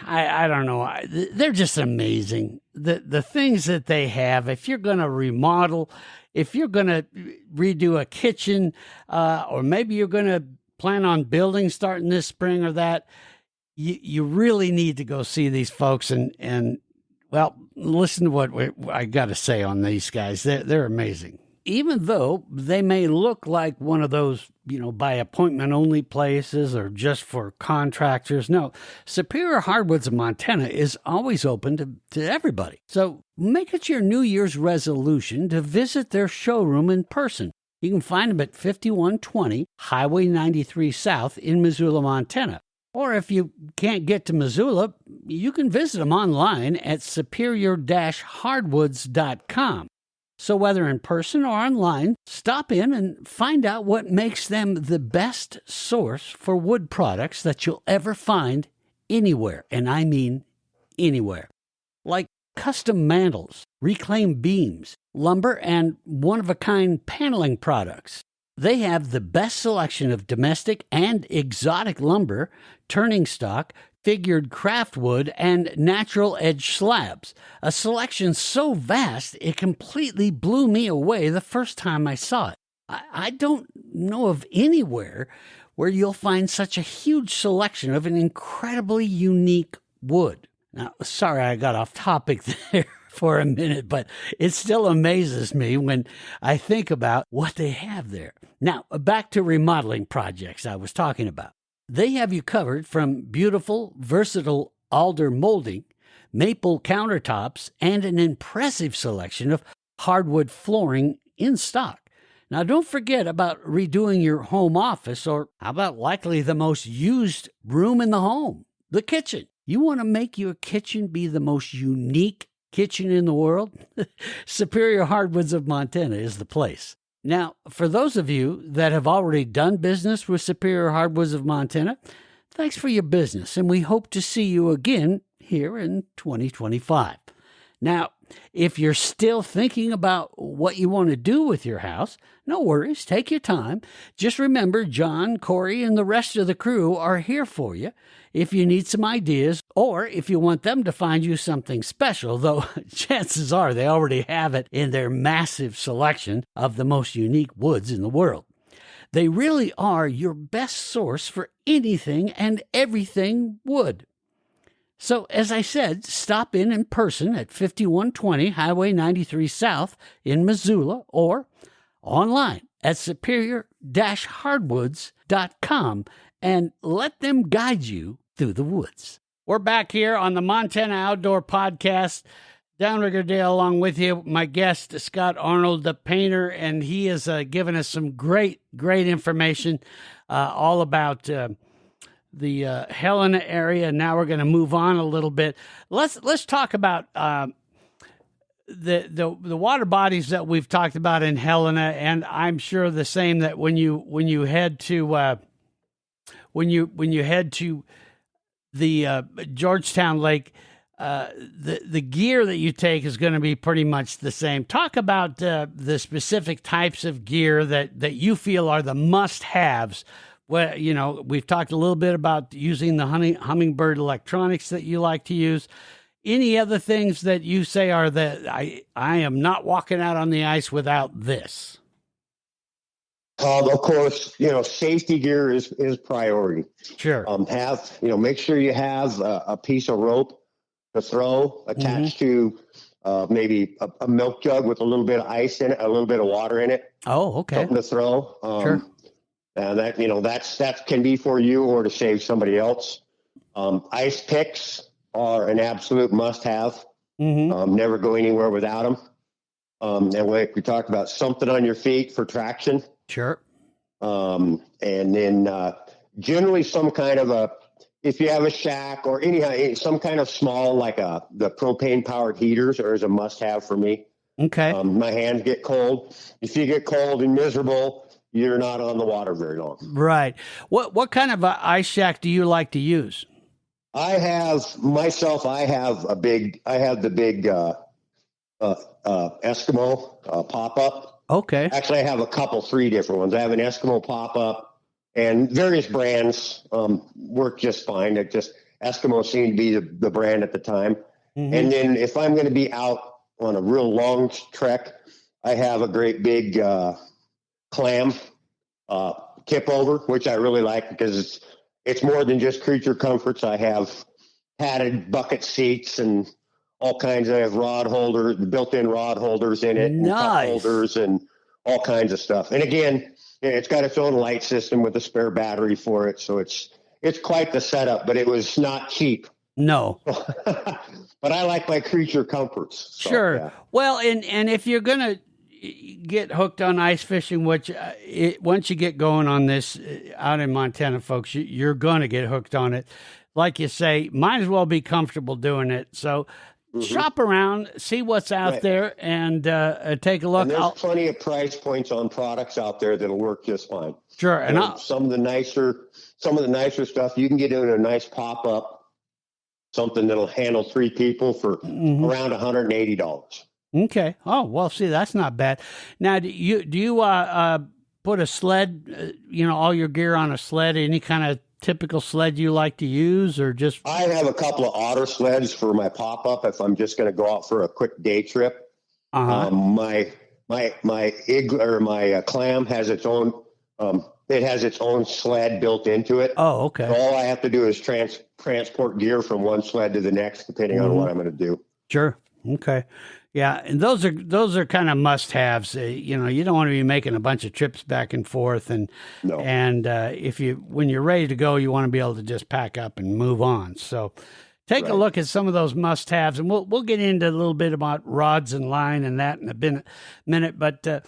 I don't know, they're just amazing. The things that they have, if you're going to remodel, if you're going to redo a kitchen, or maybe you're going to plan on building starting this spring or that, you really need to go see these folks and listen to what I got to say on these guys. They're amazing. Even though they may look like one of those, by appointment only places or just for contractors. No, Superior Hardwoods of Montana is always open to everybody. So make it your New Year's resolution to visit their showroom in person. You can find them at 5120 Highway 93 South in Missoula, Montana. Or if you can't get to Missoula, you can visit them online at superior-hardwoods.com. So whether in person or online, stop in and find out what makes them the best source for wood products that you'll ever find anywhere. And I mean anywhere. Like custom mantles, reclaimed beams, lumber, and one-of-a-kind paneling products. They have the best selection of domestic and exotic lumber, turning stock, figured craft wood, and natural edge slabs. A selection so vast, it completely blew me away the first time I saw it. I don't know of anywhere where you'll find such a huge selection of an incredibly unique wood. Now, sorry I got off topic there for a minute, but it still amazes me when I think about what they have there. Now, back to remodeling projects I was talking about. They have you covered from beautiful, versatile alder molding, maple countertops, and an impressive selection of hardwood flooring in stock. Now, don't forget about redoing your home office, or how about likely the most used room in the home, the kitchen. You want to make your kitchen be the most unique kitchen in the world? Superior Hardwoods of Montana is the place. Now, for those of you that have already done business with Superior Hardwoods of Montana, thanks for your business, and we hope to see you again here in 2025. Now, if you're still thinking about what you want to do with your house, no worries, take your time. Just remember, John, Corey, and the rest of the crew are here for you if you need some ideas, or if you want them to find you something special, though chances are they already have it in their massive selection of the most unique woods in the world. They really are your best source for anything and everything wood. So, as I said, stop in person at 5120 Highway 93 South in Missoula, or online at superior-hardwoods.com, and let them guide you through the woods. We're back here on the Montana Outdoor Podcast. Downrigger Dale along with you, my guest, Scott Arnold, the painter, and he has given us some great information all about the Helena area. Now we're going to move on a little bit. Let's talk about the water bodies that we've talked about in Helena, and I'm sure the same that when you head to when you head to the Georgetown Lake, the gear that you take is going to be pretty much the same. Talk about the specific types of gear that you feel are the must-haves. Well, we've talked a little bit about using the hummingbird electronics that you like to use. Any other things that you say are I am not walking out on the ice without this? Of course, safety gear is priority. Sure. Make sure you have a piece of rope to throw attached to maybe a milk jug with a little bit of ice in it, a little bit of water in it. Oh, okay. Something to throw. Sure. And that can be for you or to save somebody else. Ice picks are an absolute must-have. Mm-hmm. Never go anywhere without them. And like we talked about, something on your feet for traction. Sure. And then generally some kind of if you have a shack or some kind of small, like the propane powered heaters is a must-have for me. Okay. My hands get cold. If you get cold and miserable, you're not on the water very long. Right. What kind of a ice shack do you like to use? I have the big Eskimo pop-up. Okay. Actually, I have three different ones. I have an Eskimo pop-up, and various brands work just fine. Eskimo seemed to be the brand at the time. Mm-hmm. And then if I'm going to be out on a real long trek, I have a great big clam tip over, which I really like because it's more than just creature comforts. I have padded bucket seats and all kinds. I have built-in rod holders in it, nice. And cup holders and all kinds of stuff. And again, it's got its own light system with a spare battery for it. So it's quite the setup, but it was not cheap. No. But I like my creature comforts. So, sure. Yeah. Well, and if you're going to get hooked on ice fishing, which once you get going on this out in Montana, folks, you're going to get hooked on it. Like you say, might as well be comfortable doing it. So shop around, see what's out there, and take a look. And there's plenty of price points on products out there that'll work just fine. Sure. And some of the nicer stuff you can get in a nice pop-up, something that'll handle 3 people for around $180. Okay. Oh, well, see, that's not bad. Now, do you put a sled, all your gear on a sled, any kind of typical sled you like to use, or just? I have a couple of otter sleds for my pop-up if I'm just going to go out for a quick day trip. Uh-huh. My igloo or my clam has its own. It has its own sled built into it. Oh, okay. So all I have to do is transport gear from one sled to the next, depending on what I'm going to do. Sure. Okay. Yeah, and those are kind of must-haves. You don't want to be making a bunch of trips back and forth, and no. And when you're ready to go, you want to be able to just pack up and move on. So take a look at some of those must-haves, and we'll get into a little bit about rods and line and that in a minute. But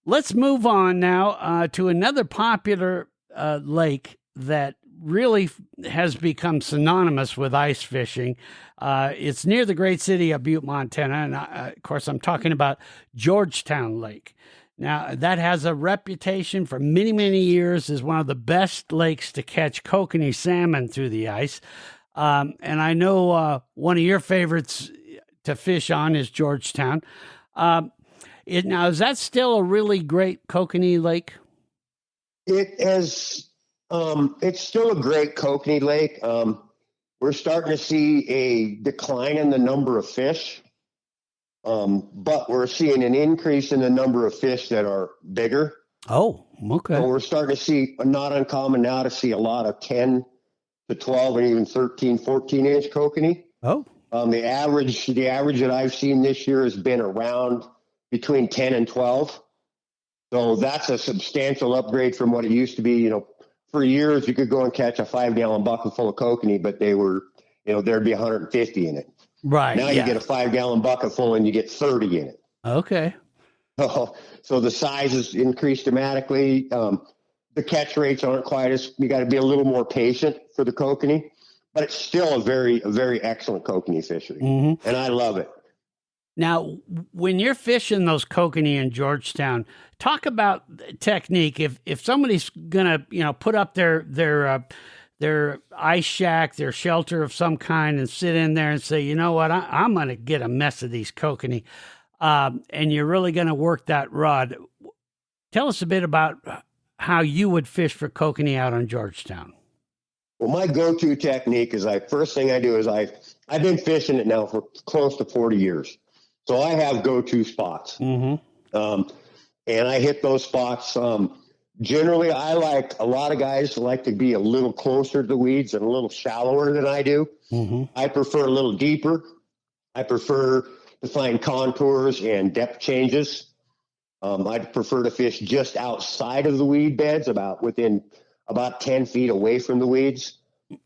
let's move on now to another popular lake that really has become synonymous with ice fishing. It's near the great city of Butte, Montana. And of course, I'm talking about Georgetown Lake. Now, that has a reputation for many, many years as one of the best lakes to catch kokanee salmon through the ice. And I know one of your favorites to fish on is Georgetown. Now, is that still a really great kokanee lake? It has. It's still a great kokanee lake. We're starting to see a decline in the number of fish, but we're seeing an increase in the number of fish that are bigger. Oh, okay. So we're starting to see, not uncommon now to see a lot of 10 to 12 and even 13, 14-inch kokanee. Oh. The average that I've seen this year has been around between 10 and 12. So that's a substantial upgrade from what it used to be. For years, you could go and catch a 5-gallon bucket full of kokanee, but they were, there'd be 150 in it. Right. Now you get a 5-gallon bucket full and you get 30 in it. Okay. So the size has increased dramatically. The catch rates aren't quite you got to be a little more patient for the kokanee, but it's still a very excellent kokanee fishery. Mm-hmm. And I love it. Now, when you're fishing those kokanee in Georgetown, talk about technique. If somebody's gonna, put up their ice shack, their shelter of some kind, and sit in there and say, you know what, I'm gonna get a mess of these kokanee, and you're really gonna work that rod. Tell us a bit about how you would fish for kokanee out on Georgetown. Well, my go-to technique is first thing I do is I've been fishing it now for close to 40 years. So I have go-to spots, and I hit those spots. Generally, a lot of guys like to be a little closer to the weeds and a little shallower than I do. Mm-hmm. I prefer a little deeper. I prefer define contours and depth changes. I'd prefer to fish just outside of the weed beds, within about 10 feet away from the weeds.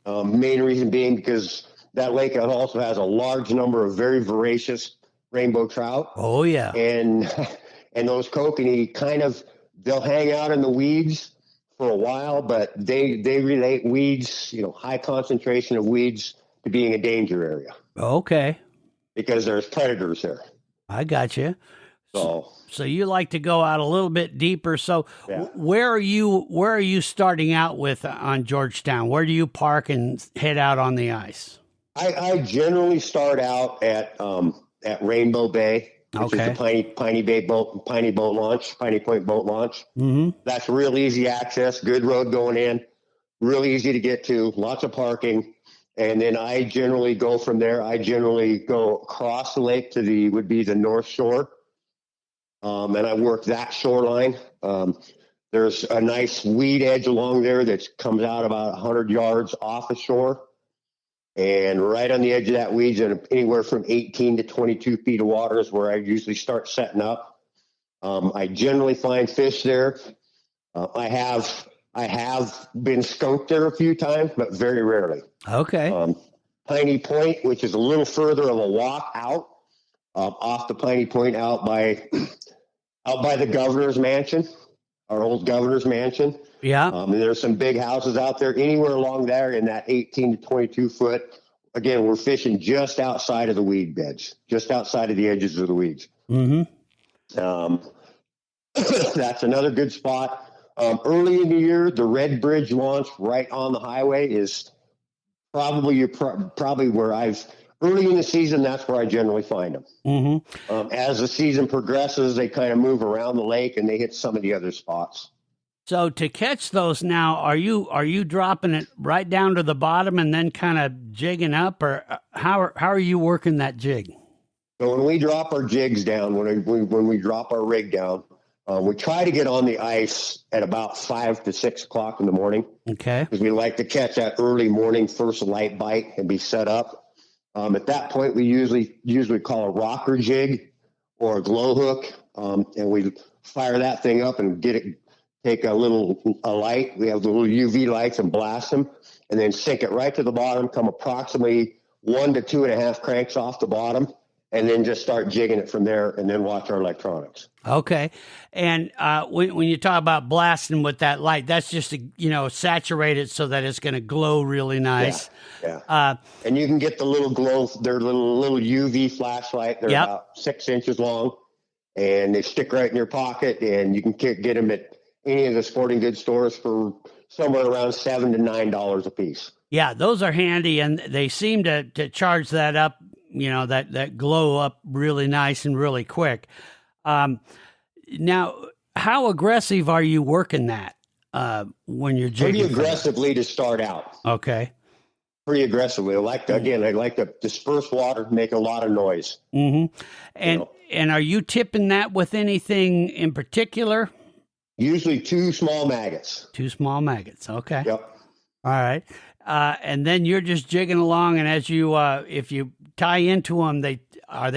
Main reason being because that lake also has a large number of very voracious rainbow trout. Oh yeah. And those kokanee they'll hang out in the weeds for a while, but they relate weeds, high concentration of weeds, to being a danger area. Okay. Because there's predators there. I got you. So you like to go out a little bit deeper. So yeah. Where are you starting out with on Georgetown? Where do you park and head out on the ice? I generally start out at Rainbow Bay, which is the Piney Point boat launch. Mm-hmm. That's real easy access, good road going in, really easy to get to, lots of parking. And then I generally go from there. I generally go across the lake to the North Shore. And I work that shoreline. There's a nice weed edge along there that comes out about 100 yards off the shore. And right on the edge of that weeds, and anywhere from 18 to 22 feet of water is where I usually start setting up. I generally find fish there. I have been skunked there a few times, but very rarely. Okay. Piney Point, which is a little further of a walk out, off the Piney Point, out by the governor's mansion, our old governor's mansion. Yeah. And there's some big houses out there. Anywhere along there in that 18 to 22 foot. Again, we're fishing just outside of the weed beds, just outside of the edges of the weeds. Mm-hmm. That's another good spot. Early in the year, the Red Bridge launch right on the highway is probably where early in the season, that's where I generally find them. Mm-hmm. As the season progresses, they kind of move around the lake and they hit some of the other spots. So to catch those now, are you dropping it right down to the bottom and then kind of jigging up, or how are you working that jig? So when we drop our jigs down, when we drop our rig down, we try to get on the ice at about 5 to 6 o'clock in the morning. Okay. Because we like to catch that early morning first light bite and be set up. At that point, we usually call a rocker jig or a glow hook, and we fire that thing up and take a light. We have the little UV lights and blast them, and then sink it right to the bottom, come approximately 1 to 2.5 cranks off the bottom, and then just start jigging it from there, and then watch our electronics. Okay. And when you talk about blasting with that light, that's just to, saturate it so that it's going to glow really nice. Yeah. And you can get the little glow, they're little UV flashlight. They're about 6 inches long, and they stick right in your pocket, and you can get them at any of the sporting goods stores for somewhere around $7 to $9 a piece. Yeah, those are handy, and they seem to charge that up, that glow up really nice and really quick. Now, how aggressive are you working that when you're jigging? Pretty aggressively to start out. Okay. Pretty aggressively. I like to disperse water, make a lot of noise. Mm-hmm. And are you tipping that with anything in particular? Usually 2 small maggots. 2 small maggots. Okay. Yep. All right. And then you're just jigging along, and as you, if you tie into them, they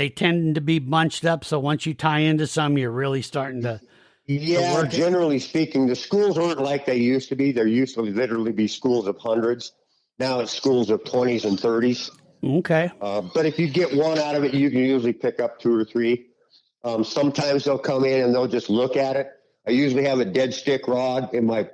tending to be bunched up. So once you tie into some, you're really starting to. Yeah, to work generally speaking, the schools aren't like they used to be. There used to literally be schools of hundreds. Now it's schools of 20s and 30s. Okay. But if you get one out of it, you can usually pick up 2 or 3. Sometimes they'll come in and they'll just look at it. I usually have a dead stick rod in my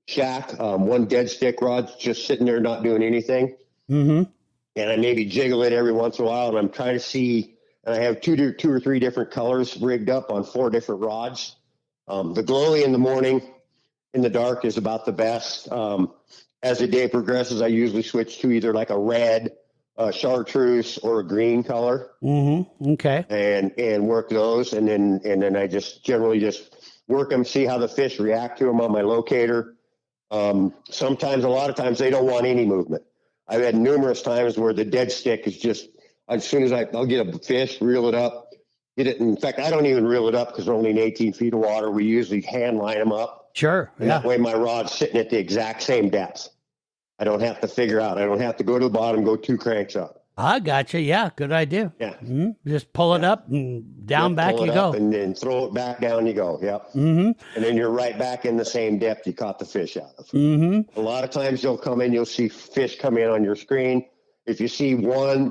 shack. One dead stick rod's just sitting there not doing anything. Mm-hmm. And I maybe jiggle it every once in a while, and I'm trying to see, and I have two or three different colors rigged up on 4 different rods. The glowy in the morning, in the dark is about the best. As the day progresses, I usually switch to either like a red, chartreuse, or a green color. Mm-hmm. Okay. And work those, and then I just generally work them, see how the fish react to them on my locator. Sometimes, a lot of times, they don't want any movement. I've had numerous times where the dead stick is just, as soon as I'll get a fish, reel it up, get it. In fact, I don't even reel it up because they're only in 18 feet of water. We usually hand line them up. Sure. And that way my rod's sitting at the exact same depth. I don't have to figure out. I don't have to go to the bottom, go 2 cranks up. I gotcha. Yeah, good idea. Yeah. Just pull it up and down back pull you it go. up and then throw it back down you go. Yep. And then you're right back in the same depth you caught the fish out of. A lot of times you'll come in, you'll see fish come in on your screen. If you see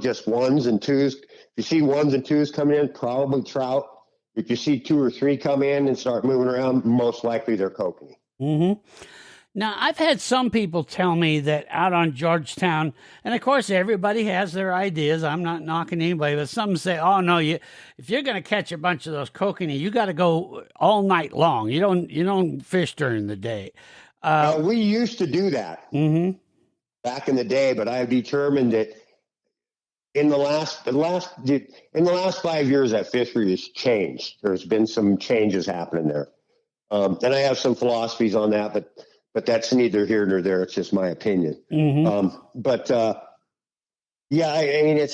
just ones and twos, if you see ones and twos come in, probably trout. If you see 2 or 3 come in and start moving around, most likely they're kokanee. Now, I've had some people tell me that out on Georgetown, and of course everybody has their ideas. I'm not knocking anybody, but some say, "Oh no, if you're going to catch a bunch of those kokanee, you got to go all night long. You don't fish during the day." We used to do that back in the day, but I've determined that in the last 5 years, that fishery has changed. There's been some changes happening there, and I have some philosophies on that, but that's neither here nor there. It's just my opinion. Yeah, I mean,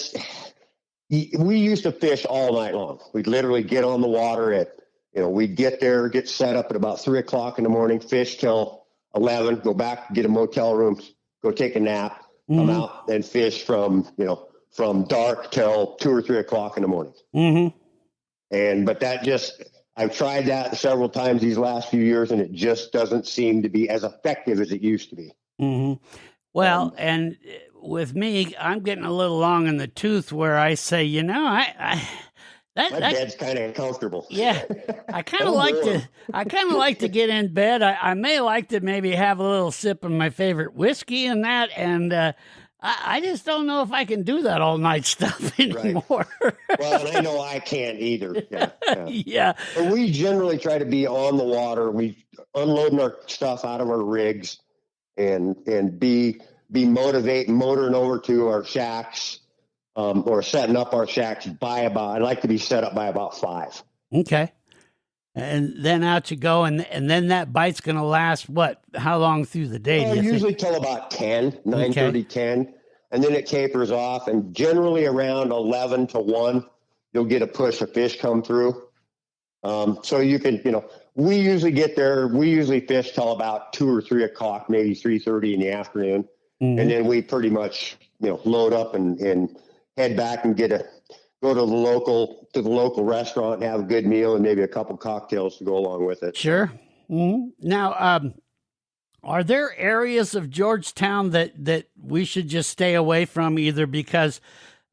we used to fish all night long. We'd literally get on the water we'd get there, get set up at about 3 o'clock in the morning, fish till 11, go back, get a motel room, go take a nap, come out and fish from dark till 2 or 3 o'clock in the morning. But I've tried that several times these last few years, and it just doesn't seem to be as effective as it used to be. Well, and with me, I'm getting a little long in the tooth where I say, my bed's kind of comfortable. Yeah, I kind of like to get in bed. I may like to maybe have a little sip of my favorite whiskey and that, and I just don't know if I can do that all night stuff anymore. Right. Well, and I know I can't either. Yeah. But we generally try to be on the water. We unloading our stuff out of our rigs and be motoring over to our shacks or setting up our shacks I'd like to be set up by about 5. Okay. And then out you go, and then that bite's going to last, how long through the day? Usually till about 10, 9:30, 10. And then it tapers off. And generally around 11 to 1, you'll get a push of fish come through. So you can, we usually get there. We usually fish till about 2 or 3 o'clock, maybe 3:30 in the afternoon. And then we pretty much, load up and head back and go to the local restaurant and have a good meal and maybe a couple cocktails to go along with it. Sure. Now, are there areas of Georgetown that we should just stay away from, either because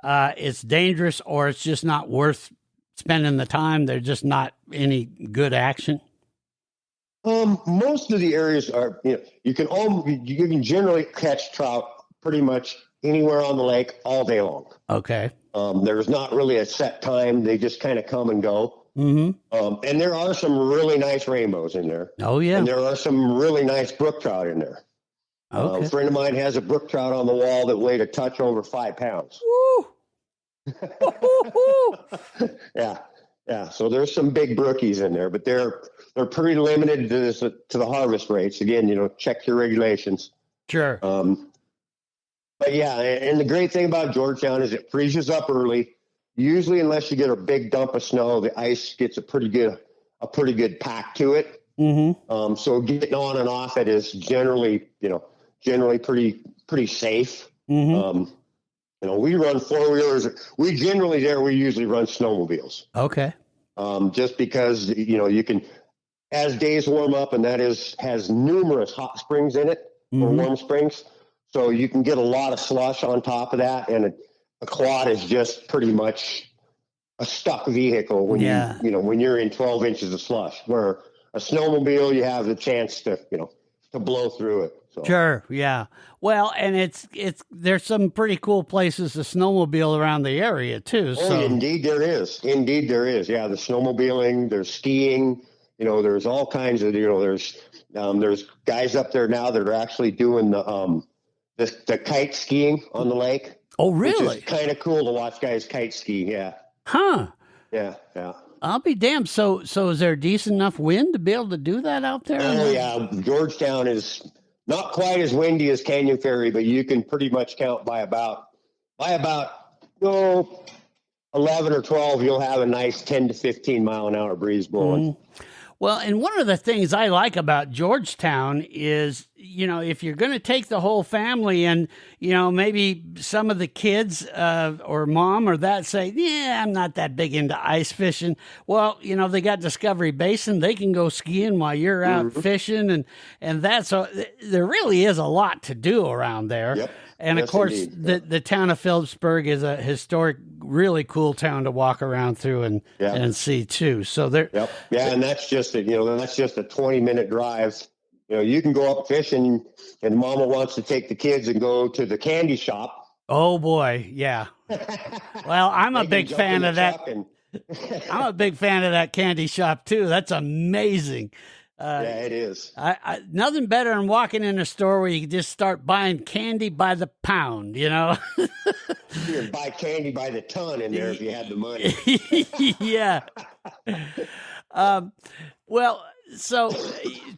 it's dangerous or it's just not worth spending the time? There's just not any good action. Most of the areas are, you can generally catch trout pretty much anywhere on the lake all day long. Okay. There's not really a set time. They just kind of come and go. And there are some really nice rainbows in there. Oh, yeah. And there are some really nice brook trout in there. Okay. A friend of mine has a brook trout on the wall that weighed a touch over 5 pounds. Woo! Yeah. Yeah. So there's some big brookies in there, but they're pretty limited to the harvest rates. Again, check your regulations. Sure. But yeah, and the great thing about Georgetown is it freezes up early. Usually, unless you get a big dump of snow, the ice gets a pretty good pack to it. So getting on and off it is generally pretty safe. We run 4-wheelers. We usually run snowmobiles. Okay. Just because you can, as days warm up, and that has numerous hot springs in it or warm springs. So you can get a lot of slush on top of that, and a quad is just pretty much a stuck vehicle when when you're in 12 inches of slush. Where a snowmobile, you have the chance to blow through it. So. Sure, yeah. Well, and there's some pretty cool places to snowmobile around the area too. Oh, so. Indeed there is. Yeah, the snowmobiling, there's skiing. There's all kinds of. There's guys up there now that are actually doing the kite skiing on the lake. Oh, really? Which is kind of cool to watch guys kite ski. Yeah. Huh. Yeah. Yeah. I'll be damned. So is there decent enough wind to be able to do that out there? Oh, yeah. Georgetown is not quite as windy as Canyon Ferry, but you can pretty much count by about 11 or 12, you'll have a nice 10 to 15 mile an hour breeze blowing. Well, and one of the things I like about Georgetown is, if you're going to take the whole family and, maybe some of the kids or mom or that say, yeah, I'm not that big into ice fishing. Well, they got Discovery Basin. They can go skiing while you're out fishing. And that's, there really is a lot to do around there. Yep. And Yes, of course, indeed. the town of Philipsburg is a historic, really cool town to walk around through and see too. So there. Yep. Yeah. And that's just that's just a 20-minute drive. You can go up fishing and mama wants to take the kids and go to the candy shop. Oh boy. Yeah. Well, I'm a big fan of that. I'm a big fan of that candy shop too. That's amazing. Yeah, it is. Nothing better than walking in a store where you can just start buying candy by the pound, You can buy candy by the ton in there if you had the money. Yeah. Well, so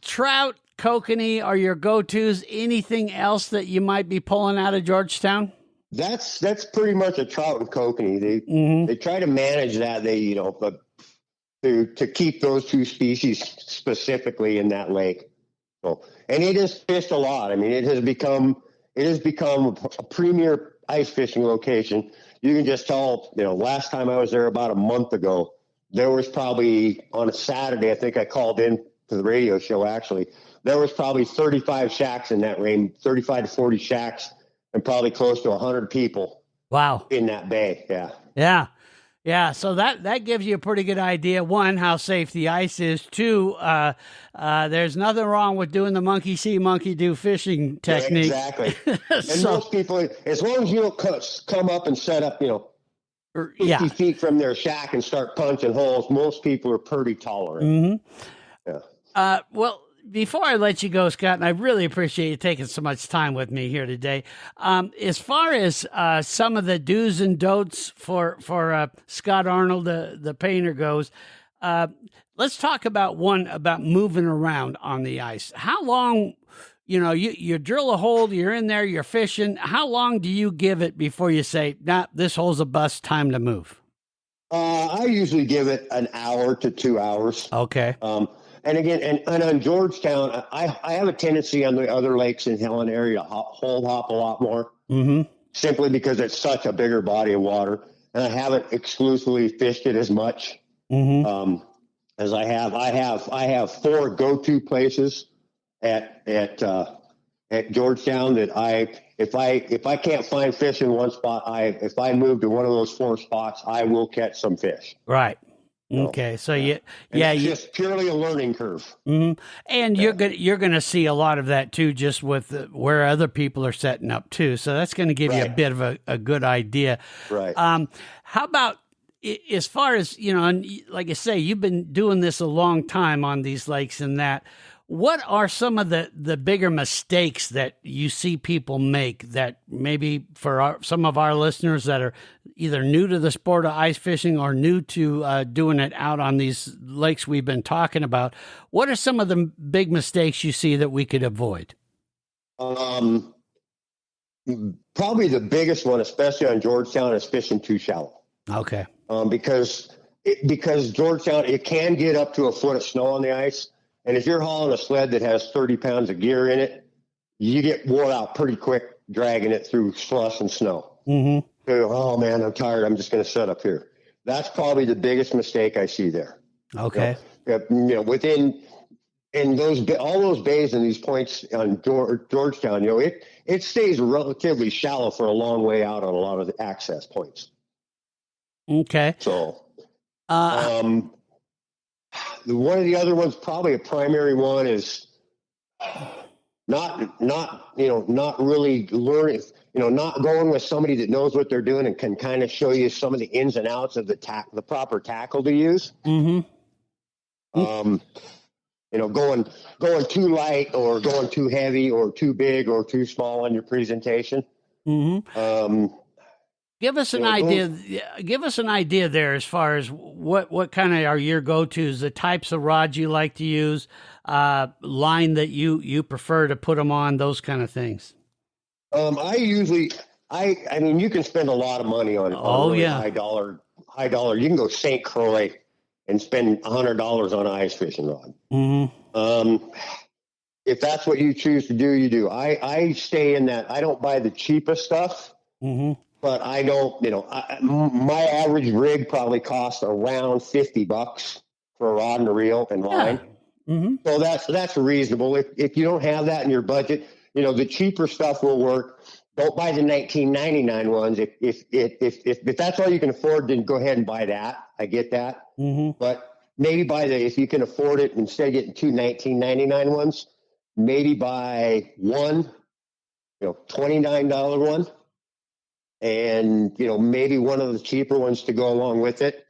trout, kokanee are your go-tos. Anything else that you might be pulling out of Georgetown? That's pretty much a trout and kokanee. They try to manage that. But to keep those two species specifically in that lake. So, and it is fished a lot. I mean, it has become a premier ice fishing location. You can just tell, last time I was there about a month ago, there was probably on a Saturday, I think I called in to the radio show actually, there was probably 35 shacks in that range, 35 to 40 shacks, and probably close to 100 people. Wow. In that bay. Yeah. Yeah. Yeah, so that gives you a pretty good idea. One, how safe the ice is. Two, there's nothing wrong with doing the monkey see, monkey do fishing technique. Yeah, exactly. And most people, as long as you don't come up and set up, 50 feet from their shack and start punching holes, most people are pretty tolerant. Yeah. Well, before I let you go, Scott, and I really appreciate you taking so much time with me here today. As far as some of the do's and don'ts for Scott Arnold, the painter, goes, let's talk about moving around on the ice. How long, you drill a hole, you're in there, you're fishing. How long do you give it before you say, nah, this hole's a bust, time to move? I usually give it an hour to 2 hours. Okay. And again, and on Georgetown, I have a tendency on the other lakes in Helena area to hole hop a lot more, simply because it's such a bigger body of water, and I haven't exclusively fished it as much as I have. I have 4 go-to places at Georgetown that if I can't find fish in one spot, if I move to one of those 4 spots, I will catch some fish. Right. Okay, so it's just purely a learning curve. And you're gonna see a lot of that too, just with where other people are setting up too. So that's going to give you a bit of a good idea. Right. How about as far as and like I say, you've been doing this a long time on these lakes and that. What are some of the bigger mistakes that you see people make that maybe for some of our listeners that are either new to the sport of ice fishing or new to doing it out on these lakes we've been talking about? What are some of the big mistakes you see that we could avoid? Probably the biggest one, especially on Georgetown, is fishing too shallow. Okay. Because Georgetown, it can get up to a foot of snow on the ice. And if you're hauling a sled that has 30 pounds of gear in it, you get wore out pretty quick dragging it through slush and snow. Oh man, I'm tired. I'm just going to set up here. That's probably the biggest mistake I see there. Okay. Within all those bays and these points on Georgetown, it stays relatively shallow for a long way out on a lot of the access points. Okay. So, one of the other ones, probably a primary one, is not really learning, not going with somebody that knows what they're doing and can kind of show you some of the ins and outs of the proper tackle to use. Going too light or going too heavy or too big or too small on your presentation. Give us an idea. Give us an idea there as far as what kind of are your go-tos, the types of rods you like to use, line that you prefer to put them on, those kind of things. I mean, you can spend a lot of money on high dollar. You can go St. Croix and spend $100 on an ice fishing rod. if that's what you choose to do, you do. I stay in that. I don't buy the cheapest stuff, but I don't, my average rig probably costs around $50 for a rod and a reel and line. So that's reasonable. If you don't have that in your budget, the cheaper stuff will work. Don't buy the 1999 ones. If that's all you can afford, then go ahead and buy that. I get that. But maybe if you can afford it, instead of getting two 1999 ones, maybe buy one, $29 one, and maybe one of the cheaper ones to go along with it.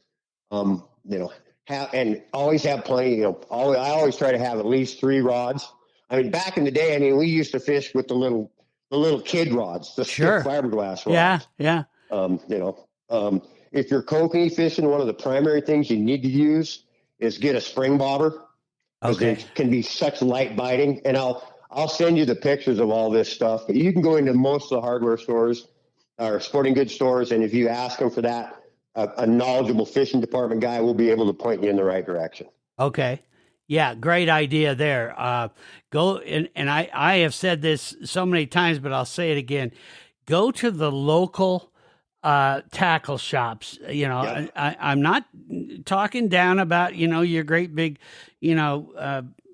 And always have plenty. I always try to have at least 3 rods. I mean, back in the day, we used to fish with the little kid rods, the stick fiberglass rods. Yeah. If you're kokanee fishing, one of the primary things you need to use is get a spring bobber, because it can be such light biting. And I'll send you the pictures of all this stuff. But you can go into most of the hardware stores or sporting goods stores, and if you ask them for that, a knowledgeable fishing department guy will be able to point you in the right direction. Okay. Yeah, great idea there. Go and I have said this so many times, but I'll say it again. Go to the local tackle shops. I'm not talking down about your great big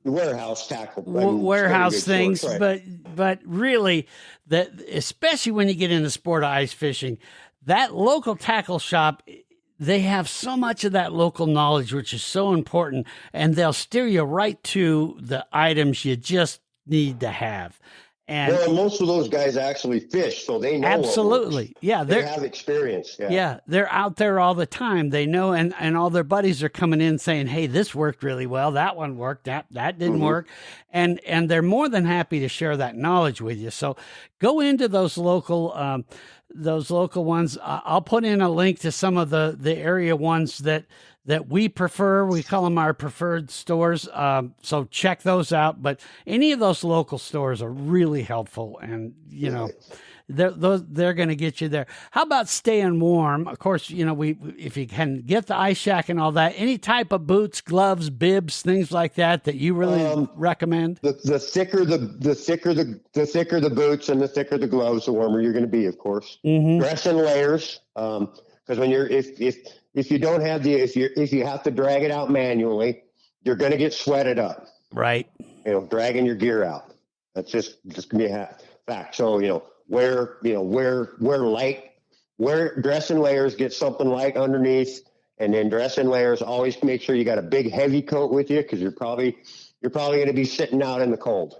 warehouse tackle, warehouse things, stores, right. but really, that especially when you get into sport of ice fishing, that local tackle shop, they have so much of that local knowledge, which is so important, and they'll steer you right to the items you just need to have. And most of those guys actually fish, so they know. Absolutely. Yeah. They have experience. Yeah. They're out there all the time. They know, and all their buddies are coming in saying, hey, this worked really well. That one worked. That didn't work. And they're more than happy to share that knowledge with you. So go into those local ones. I'll put in a link to some of the area ones that we prefer. We call them our preferred stores. So check those out. But any of those local stores are really helpful, and they're going to get you there. How about staying warm? Of course, if you can get the ice shack and all that, any type of boots, gloves, bibs, things like that you really recommend. The thicker the thicker the boots and the thicker the gloves, the warmer you're going to be, of course. Dress in layers, because when you're if you don't have if you have to drag it out manually, you're going to get sweated up. Right. Dragging your gear out. That's just gonna be a fact. So wear light. Dress in layers. Get something light underneath, and then dress in layers. Always make sure you got a big heavy coat with you, because you're probably going to be sitting out in the cold,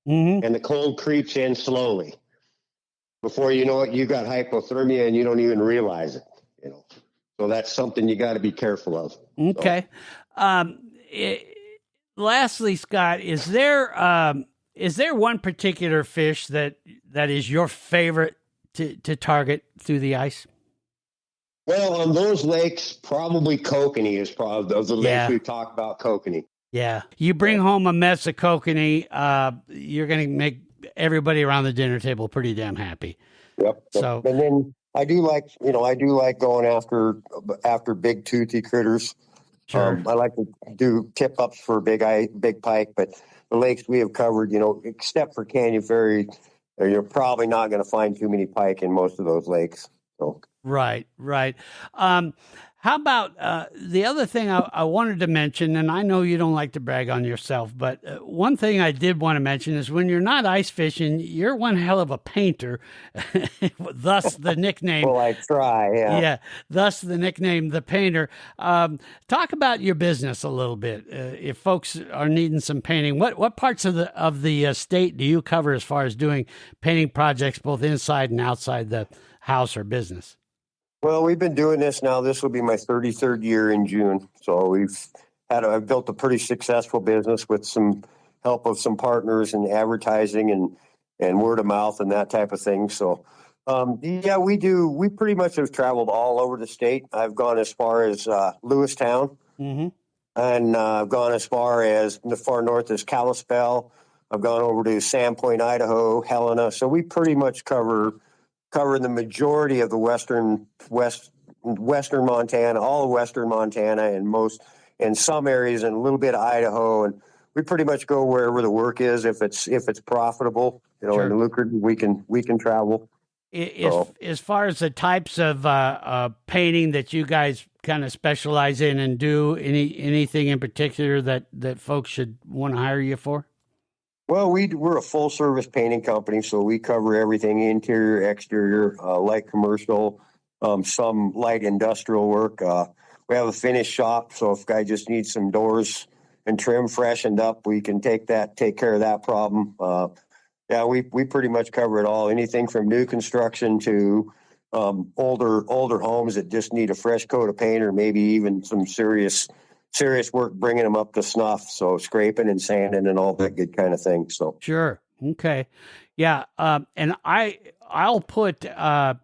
and the cold creeps in slowly. Before you know it, you got hypothermia and you don't even realize it. So that's something you got to be careful of. Okay. So. Lastly, Scott, is there one particular fish that is your favorite to target through the ice? Well, on those lakes, probably kokanee is probably of the lakes we talk about. Kokanee. Yeah, you bring home a mess of kokanee, you're going to make everybody around the dinner table pretty damn happy. Yep. So, and then I do like going after big toothy critters. Sure. I like to do tip ups for big pike, but the lakes we have covered, except for Canyon Ferry, you're probably not going to find too many pike in most of those lakes. So. Right. How about the other thing I wanted to mention, and I know you don't like to brag on yourself, but one thing I did want to mention is when you're not ice fishing, you're one hell of a painter, thus the nickname. Well, I try, yeah. Yeah, thus the nickname, the painter. Talk about your business a little bit. If folks are needing some painting, what parts of the state do you cover as far as doing painting projects, both inside and outside the house or business? Well, we've been doing this now. This will be my 33rd year in June. So I've built a pretty successful business with some help of some partners in advertising and word of mouth and that type of thing. So, we pretty much have traveled all over the state. I've gone as far as Lewistown, and I've gone as far as the far north as Kalispell. I've gone over to Sandpoint, Idaho, Helena. So we pretty much cover the majority of the western Montana, all of western Montana, and some areas and a little bit of Idaho. And we pretty much go wherever the work is. If it's profitable, Sure. and lucrative, we can travel. As far as the types of painting that you guys kind of specialize in and do, anything in particular that folks should want to hire you for? Well, we're a full service painting company, so we cover everything: interior, exterior, light commercial, some light industrial work. We have a finish shop, so if a guy just needs some doors and trim freshened up, we can take care of that problem. Yeah, we pretty much cover it all. Anything from new construction to older homes that just need a fresh coat of paint, or maybe even some serious work bringing them up to snuff. So scraping and sanding and all that good kind of thing. So sure, okay, yeah, and I'll put a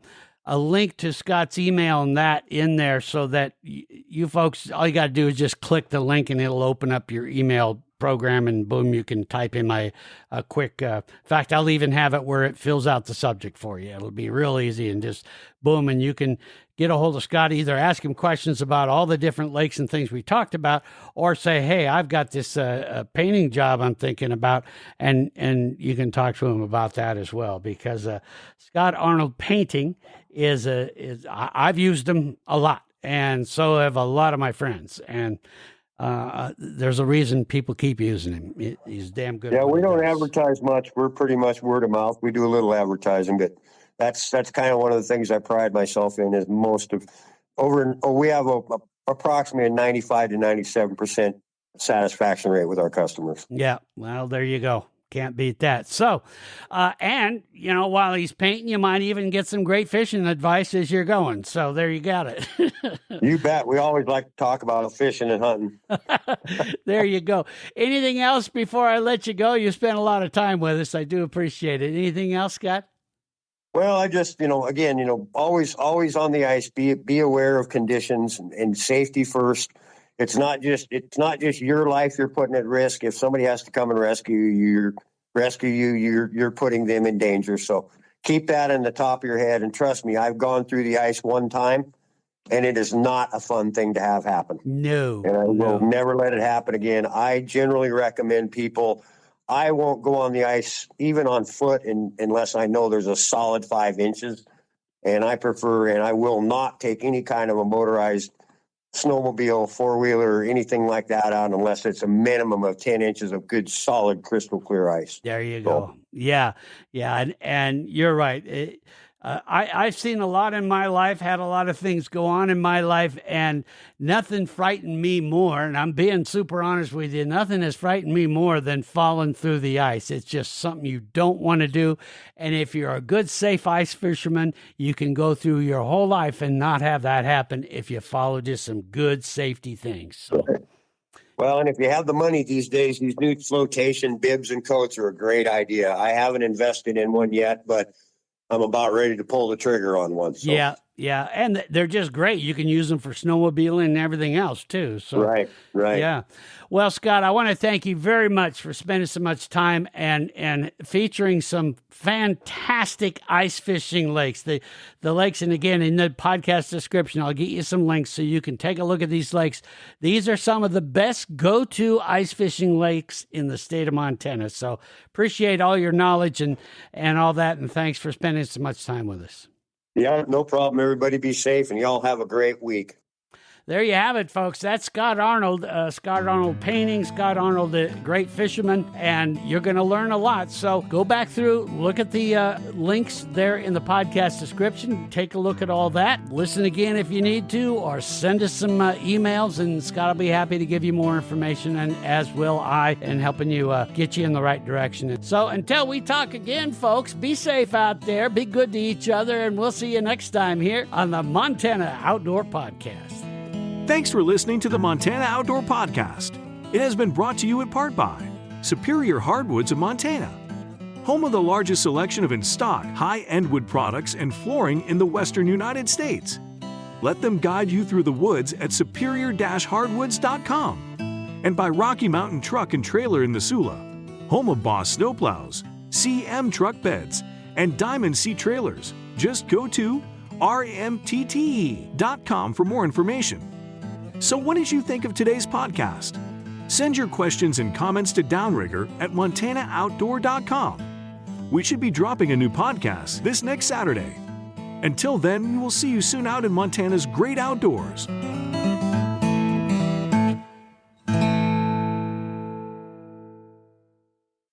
link to Scott's email and that in there so that you folks, all you got to do is just click the link and it'll open up your email program, and boom, you can type in my quick. In fact, I'll even have it where it fills out the subject for you. It'll be real easy, and just boom, and you can get a hold of Scott, either ask him questions about all the different lakes and things we talked about, or say, hey, I've got this painting job I'm thinking about, and you can talk to him about that as well, because Scott Arnold Painting I've used him a lot, and so have a lot of my friends, and there's a reason people keep using him. He's damn good. Yeah, we don't advertise much. We're pretty much word of mouth. We do a little advertising, but that's kind of one of the things I pride myself in. Is we have approximately a 95 to 97% satisfaction rate with our customers. Yeah, well, there you go. Can't beat that. So, and, while he's painting, you might even get some great fishing advice as you're going. So there you got it. You bet. We always like to talk about fishing and hunting. There you go. Anything else before I let you go? You spent a lot of time with us. I do appreciate it. Anything else, Scott? Well, I just, again, always on the ice, be aware of conditions and safety first. It's not just your life you're putting at risk. If somebody has to come and rescue you, you're putting them in danger. So keep that in the top of your head. And trust me, I've gone through the ice one time, and it is not a fun thing to have happen. No. And I will never let it happen again. I generally recommend people, I won't go on the ice, even on foot, unless I know there's a solid 5 inches. And I will not take any kind of a motorized snowmobile, four-wheeler, or anything like that out unless it's a minimum of 10 inches of good, solid, crystal clear ice. There you go. Yeah. And you're right. I've seen a lot in my life, had a lot of things go on in my life, and nothing frightened me more, and I'm being super honest with you, nothing has frightened me more than falling through the ice. It's just something you don't want to do, and if you're a good, safe ice fisherman, you can go through your whole life and not have that happen if you follow just some good safety things. So. Well, and if you have the money these days, these new flotation bibs and coats are a great idea. I haven't invested in one yet, but I'm about ready to pull the trigger on one. So. Yeah, and they're just great. You can use them for snowmobiling and everything else too. So right. Yeah. Well, Scott, I want to thank you very much for spending so much time and featuring some fantastic ice fishing lakes. The lakes, and again, in the podcast description, I'll get you some links so you can take a look at these lakes. These are some of the best go-to ice fishing lakes in the state of Montana. So appreciate all your knowledge and all that, and thanks for spending so much time with us. Yeah, no problem. Everybody be safe, and y'all have a great week. There you have it, folks. That's Scott Arnold, Scott Arnold Painting, Scott Arnold, the great fisherman, and you're going to learn a lot. So go back through, look at the links there in the podcast description, take a look at all that, listen again if you need to, or send us some emails, and Scott will be happy to give you more information, and as will I, in helping you get you in the right direction. So until we talk again, folks, be safe out there, be good to each other, and we'll see you next time here on the Montana Outdoor Podcast. Thanks for listening to the Montana Outdoor Podcast. It has been brought to you in part by Superior Hardwoods of Montana, home of the largest selection of in-stock high-end wood products and flooring in the western United States. Let them guide you through the woods at superior-hardwoods.com. And by Rocky Mountain Truck and Trailer in Missoula, home of Boss Snowplows, CM Truck Beds, and Diamond Sea Trailers. Just go to rmtte.com for more information. So what did you think of today's podcast? Send your questions and comments to Downrigger at montanaoutdoor.com. We should be dropping a new podcast this next Saturday. Until then, we will see you soon out in Montana's great outdoors.